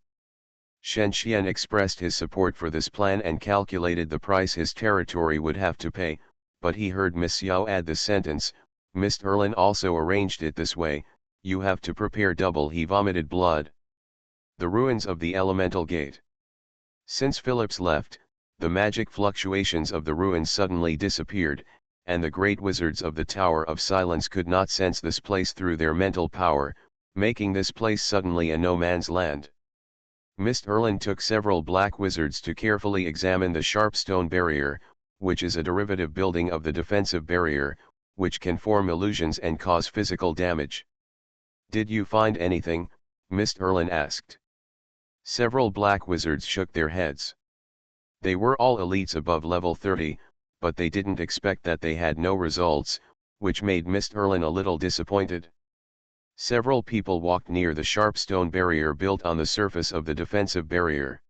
Shen Xian expressed his support for this plan and calculated the price his territory would have to pay, but he heard Miss Yao add the sentence, Mr. Erlin also arranged it this way, you have to prepare double. He vomited blood. The ruins of the elemental gate. Since Phillips left, the magic fluctuations of the ruins suddenly disappeared, and the great wizards of the Tower of Silence could not sense this place through their mental power, making this place suddenly a no-man's land. Mr. Erlin took several black wizards to carefully examine the sharp stone barrier, which is a derivative building of the defensive barrier, which can form illusions and cause physical damage. Did you find anything? Mr. Erlin asked. Several black wizards shook their heads. They were all elites above level 30, but they didn't expect that they had no results, which made Mr. Erlin a little disappointed. Several people walked near the sharp stone barrier built on the surface of the defensive barrier.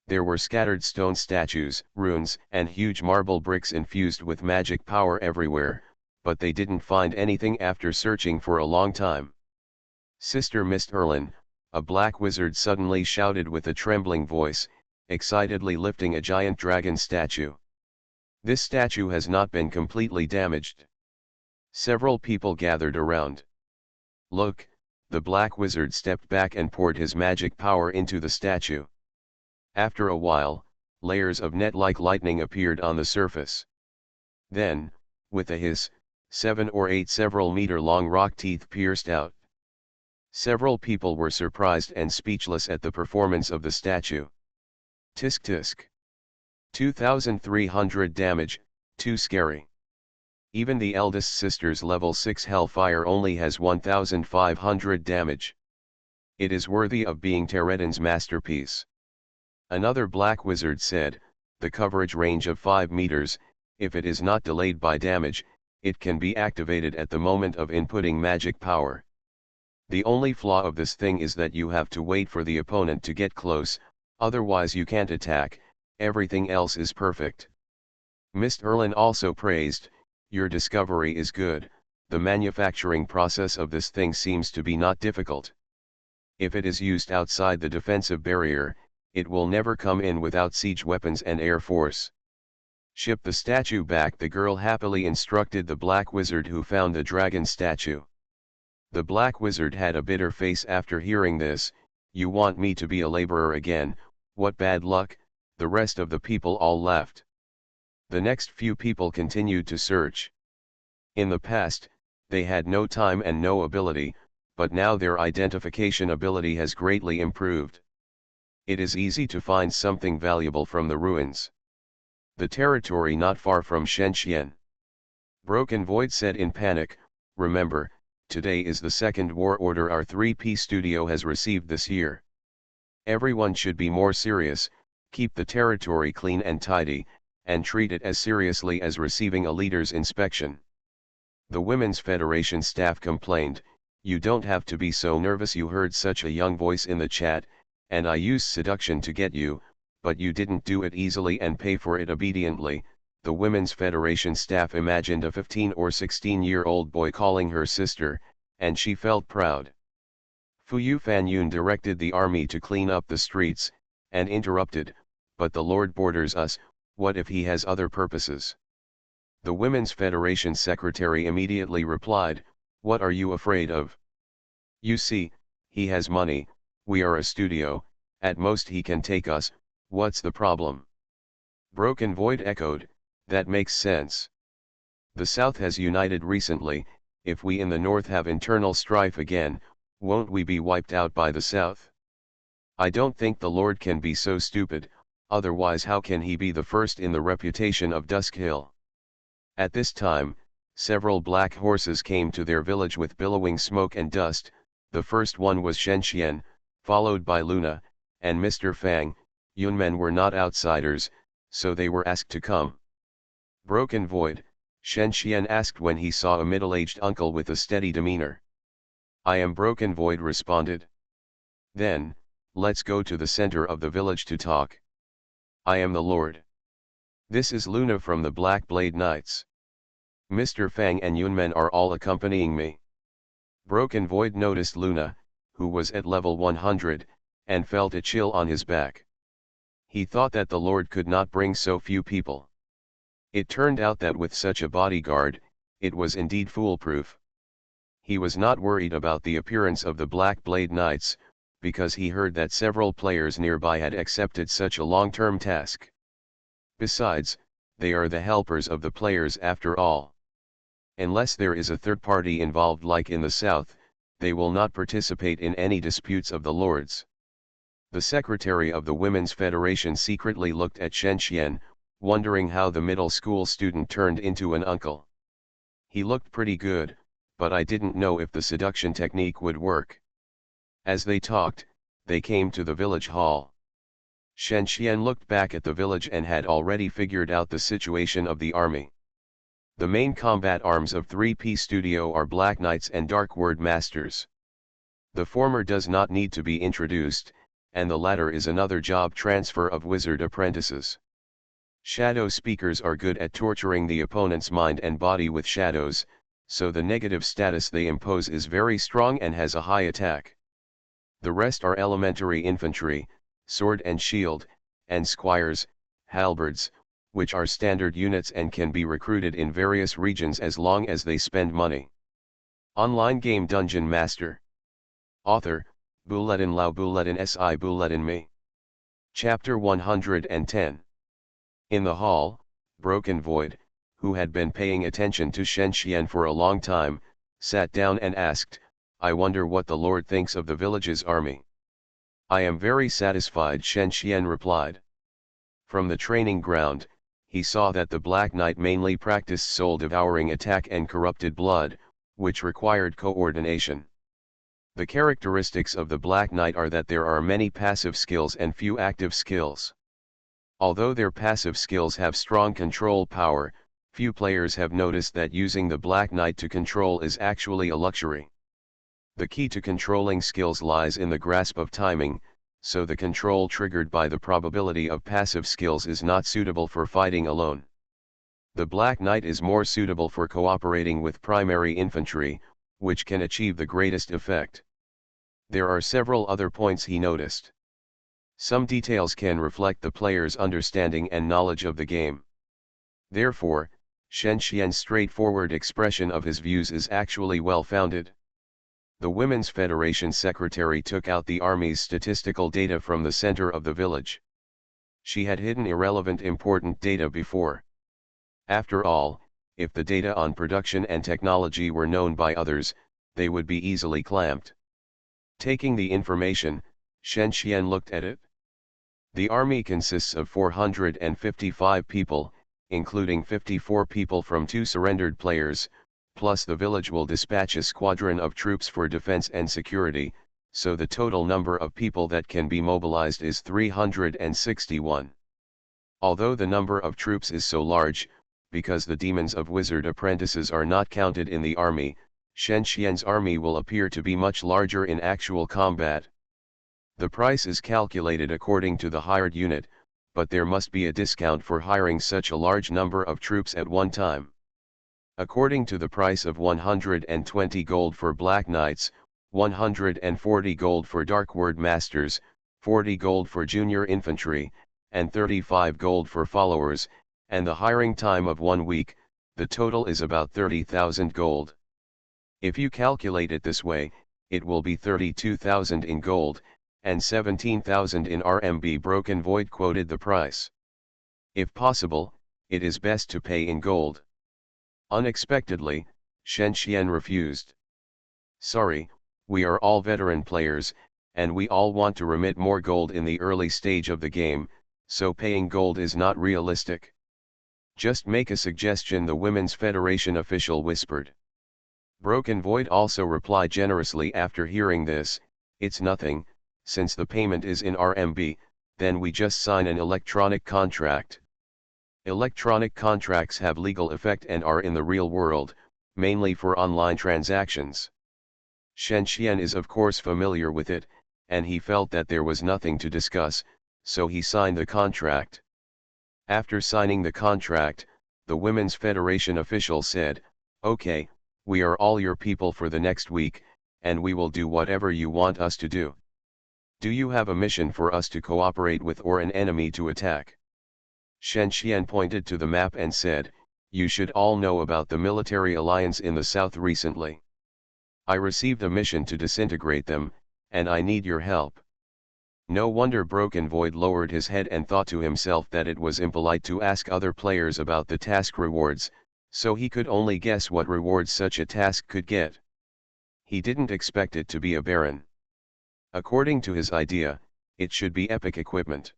There were scattered stone statues, runes, and huge marble bricks infused with magic power everywhere, but they didn't find anything after searching for a long time. Sister Mr. Erlin, a black wizard suddenly shouted with a trembling voice, excitedly lifting a giant dragon statue. This statue has not been completely damaged. Several people gathered around. Look, the black wizard stepped back and poured his magic power into the statue. After a while, layers of net-like lightning appeared on the surface. Then, with a hiss, 7 or 8 several-meter-long rock teeth pierced out. Several people were surprised and speechless at the performance of the statue. Tisk tisk. 2,300 damage, too scary. Even the eldest sister's level 6 Hellfire only has 1,500 damage. It is worthy of being Teredan's masterpiece. Another black wizard said, the coverage range of 5 meters, if it is not delayed by damage, it can be activated at the moment of inputting magic power. The only flaw of this thing is that you have to wait for the opponent to get close, otherwise you can't attack, everything else is perfect. Mr. Erlin also praised, your discovery is good, the manufacturing process of this thing seems to be not difficult. If it is used outside the defensive barrier, it will never come in without siege weapons and air force. Ship the statue back, the girl happily instructed the black wizard who found the dragon statue. The black wizard had a bitter face after hearing this. You want me to be a laborer again, what bad luck. The rest of the people all left. The next few people continued to search. In the past, they had no time and no ability, but now their identification ability has greatly improved. It is easy to find something valuable from the ruins. The territory not far from Shenzhen. Broken Void said in panic, remember, today is the second war order our 3P studio has received this year. Everyone should be more serious, keep the territory clean and tidy, and treat it as seriously as receiving a leader's inspection. The Women's Federation staff complained, you don't have to be so nervous. You heard such a young voice in the chat, and I used seduction to get you, but you didn't do it easily and pay for it obediently. The Women's Federation staff imagined a 15 or 16-year-old boy calling her sister, and she felt proud. Fu Fanyun directed the army to clean up the streets, and interrupted, but the Lord borders us, what if he has other purposes? The Women's Federation secretary immediately replied, what are you afraid of? You see, he has money, we are a studio, at most he can take us, what's the problem? Broken Void echoed, that makes sense. The South has united recently, if we in the North have internal strife again, won't we be wiped out by the South? I don't think the Lord can be so stupid, otherwise how can he be the first in the reputation of Dusk Hill? At this time, several black horses came to their village with billowing smoke and dust. The first one was Shenzhen, followed by Luna, and Mr. Fang. Yunmen were not outsiders, so they were asked to come. Broken Void, Shenzhen asked when he saw a middle-aged uncle with a steady demeanor. I am Broken Void responded. Then, let's go to the center of the village to talk. I am the Lord. This is Luna from the Black Blade Knights. Mr. Fang and Yunmen are all accompanying me. Broken Void noticed Luna, who was at level 100, and felt a chill on his back. He thought that the Lord could not bring so few people. It turned out that with such a bodyguard, it was indeed foolproof. He was not worried about the appearance of the Black Blade Knights, because he heard that several players nearby had accepted such a long-term task. Besides, they are the helpers of the players after all. Unless there is a third party involved like in the South, they will not participate in any disputes of the lords. The secretary of the Women's Federation secretly looked at Shenzhen, wondering how the middle school student turned into an uncle. He looked pretty good, but I didn't know if the seduction technique would work. As they talked, they came to the village hall. Shen Xian looked back at the village and had already figured out the situation of the army. The main combat arms of 3P Studio are Black Knights and Dark Word Masters. The former does not need to be introduced, and the latter is another job transfer of wizard apprentices. Shadow speakers are good at torturing the opponent's mind and body with shadows, so the negative status they impose is very strong and has a high attack. The rest are elementary infantry, sword and shield, and squires, halberds, which are standard units and can be recruited in various regions as long as they spend money. Online game Dungeon Master. Author, Bulletin Lao Bulletin Si Bulletin Me. Chapter 110. In the hall, Broken Void, who had been paying attention to Shen Xian for a long time, sat down and asked, "I wonder what the Lord thinks of the village's army." "I am very satisfied," Shen Xian replied. From the training ground, he saw that the Black Knight mainly practiced soul-devouring attack and corrupted blood, which required coordination. The characteristics of the Black Knight are that there are many passive skills and few active skills. Although their passive skills have strong control power, few players have noticed that using the Black Knight to control is actually a luxury. The key to controlling skills lies in the grasp of timing, so the control triggered by the probability of passive skills is not suitable for fighting alone. The Black Knight is more suitable for cooperating with primary infantry, which can achieve the greatest effect. There are several other points he noticed. Some details can reflect the player's understanding and knowledge of the game. Therefore, Shen Xian's straightforward expression of his views is actually well-founded. The Women's Federation secretary took out the army's statistical data from the center of the village. She had hidden irrelevant important data before. After all, if the data on production and technology were known by others, they would be easily clamped. Taking the information, Shen Xian looked at it. The army consists of 455 people, including 54 people from 2 surrendered players, plus the village will dispatch a squadron of troops for defense and security, so the total number of people that can be mobilized is 361. Although the number of troops is so large, because the demons of wizard apprentices are not counted in the army, Shen Xian's army will appear to be much larger in actual combat. The price is calculated according to the hired unit, but there must be a discount for hiring such a large number of troops at one time. According to the price of 120 gold for Black Knights, 140 gold for Dark Word Masters, 40 gold for Junior Infantry, and 35 gold for Followers, and the hiring time of 1 week, the total is about 30,000 gold. If you calculate it this way, it will be 32,000 in gold, and 17,000 in RMB. Broken Void quoted the price. If possible, it is best to pay in gold. Unexpectedly, Shen Xian refused. "Sorry, we are all veteran players, and we all want to remit more gold in the early stage of the game, so paying gold is not realistic." "Just make a suggestion," the Women's Federation official whispered. Broken Void also replied generously after hearing this, "It's nothing, since the payment is in RMB, then we just sign an electronic contract." Electronic contracts have legal effect and are in the real world, mainly for online transactions. Shen Xian is of course familiar with it, and he felt that there was nothing to discuss, so he signed the contract. After signing the contract, the Women's Federation official said, "Okay, we are all your people for the next week, and we will do whatever you want us to do. Do you have a mission for us to cooperate with or an enemy to attack?" Shen Xian pointed to the map and said, "You should all know about the military alliance in the south recently. I received a mission to disintegrate them, and I need your help." No wonder Broken Void lowered his head and thought to himself that it was impolite to ask other players about the task rewards, so he could only guess what rewards such a task could get. He didn't expect it to be a baron. According to his idea, it should be epic equipment.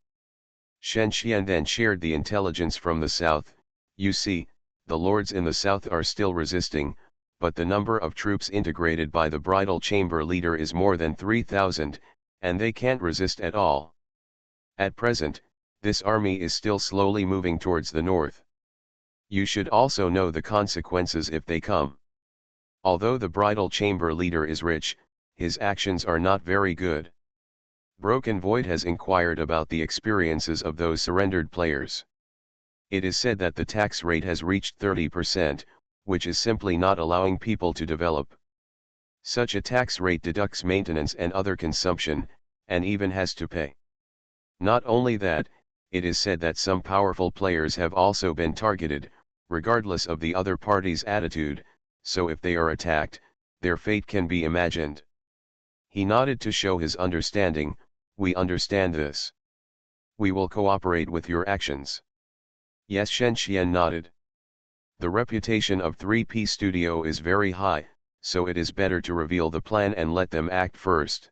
Shen Xian then shared the intelligence from the south. "You see, the lords in the south are still resisting, but the number of troops integrated by the bridal chamber leader is more than 3,000, and they can't resist at all. At present, this army is still slowly moving towards the north. You should also know the consequences if they come. Although the bridal chamber leader is rich, his actions are not very good. Broken Void has inquired about the experiences of those surrendered players. It is said that the tax rate has reached 30%, which is simply not allowing people to develop. Such a tax rate deducts maintenance and other consumption, and even has to pay. Not only that, it is said that some powerful players have also been targeted, regardless of the other party's attitude, so if they are attacked, their fate can be imagined. He nodded to show his understanding. We understand this. We will cooperate with your actions. Yes, Shen Xian nodded. The reputation of 3P Studio is very high, so it is better to reveal the plan and let them act first.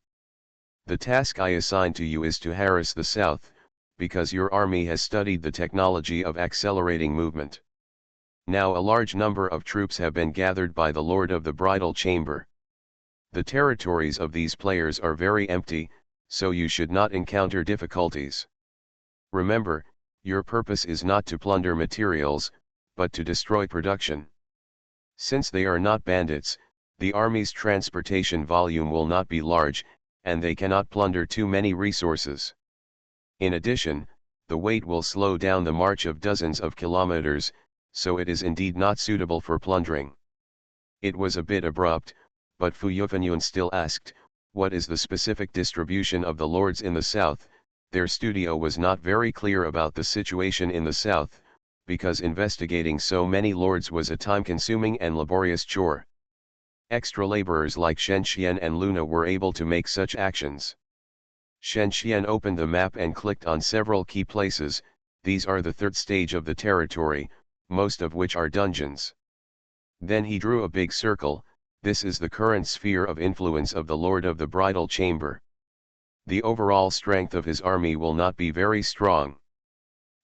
The task I assign to you is to harass the south, because your army has studied the technology of accelerating movement. Now a large number of troops have been gathered by the Lord of the Bridal Chamber. The territories of these players are very empty, so you should not encounter difficulties. Remember, your purpose is not to plunder materials, but to destroy production. Since they are not bandits, the army's transportation volume will not be large, and they cannot plunder too many resources. In addition, the weight will slow down the march of dozens of kilometers, so it is indeed not suitable for plundering. It was a bit abrupt, but Fu Yufanyun still asked, what is the specific distribution of the lords in the south? Their studio was not very clear about the situation in the south, because investigating so many lords was a time-consuming and laborious chore. Extra laborers like Shen Xian and Luna were able to make such actions. Shen Xian opened the map and clicked on several key places. These are the third stage of the territory, most of which are dungeons. Then he drew a big circle. This is the current sphere of influence of the Lord of the Bridal Chamber. The overall strength of his army will not be very strong.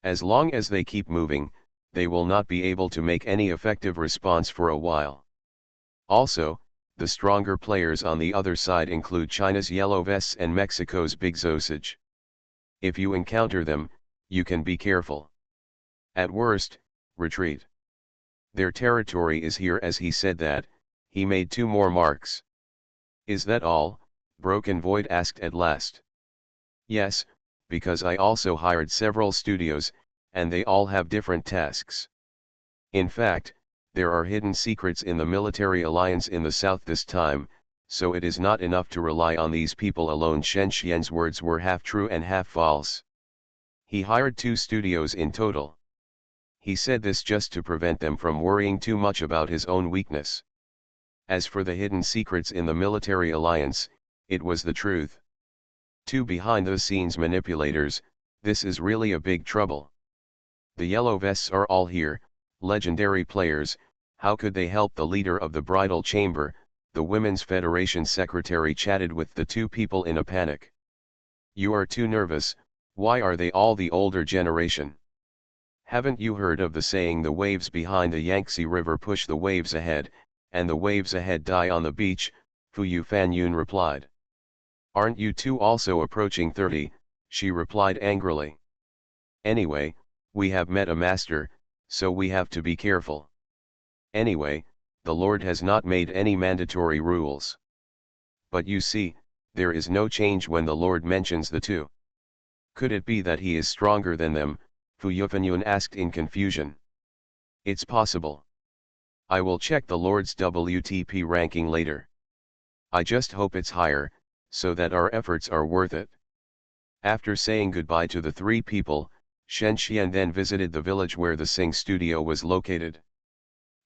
As long as they keep moving, they will not be able to make any effective response for a while. Also, the stronger players on the other side include China's Yellow Vests and Mexico's Big Zosage. If you encounter them, you can be careful. At worst, retreat. Their territory is here, as he said that. He made 2 more marks. Is that all? Broken Void asked at last. Yes, because I also hired several studios, and they all have different tasks. In fact, there are hidden secrets in the military alliance in the south this time, so it is not enough to rely on these people alone. Shen Xian's words were half true and half false. He hired 2 studios in total. He said this just to prevent them from worrying too much about his own weakness. As for the hidden secrets in the military alliance, it was the truth. 2 behind-the-scenes manipulators, this is really a big trouble. The Yellow Vests are all here, legendary players. How could they help the leader of the Bridal Chamber? The Women's Federation secretary chatted with the 2 people in a panic. You are too nervous. Why are they all the older generation? Haven't you heard of the saying, the waves behind the Yangtze River push the waves ahead, and the waves ahead die on the beach? Fu Yufanyun replied. Aren't you 2 also approaching 30? She replied angrily. Anyway, we have met a master, so we have to be careful. Anyway, the Lord has not made any mandatory rules. But you see, there is no change when the Lord mentions the 2. Could it be that he is stronger than them? Fu Yufanyun asked in confusion. It's possible. I will check the Lord's WTP ranking later. I just hope it's higher, so that our efforts are worth it. After saying goodbye to the 3 people, Shen Xian then visited the village where the Sing studio was located.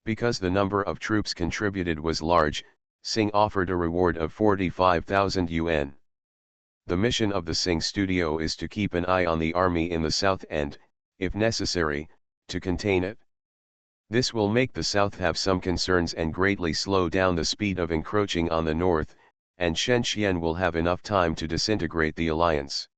Because the number of troops contributed was large, Sing offered a reward of 45,000 yuan. The mission of the Sing studio is to keep an eye on the army in the south and, if necessary, to contain it. This will make the south have some concerns and greatly slow down the speed of encroaching on the north, and Shen Xian will have enough time to disintegrate the alliance.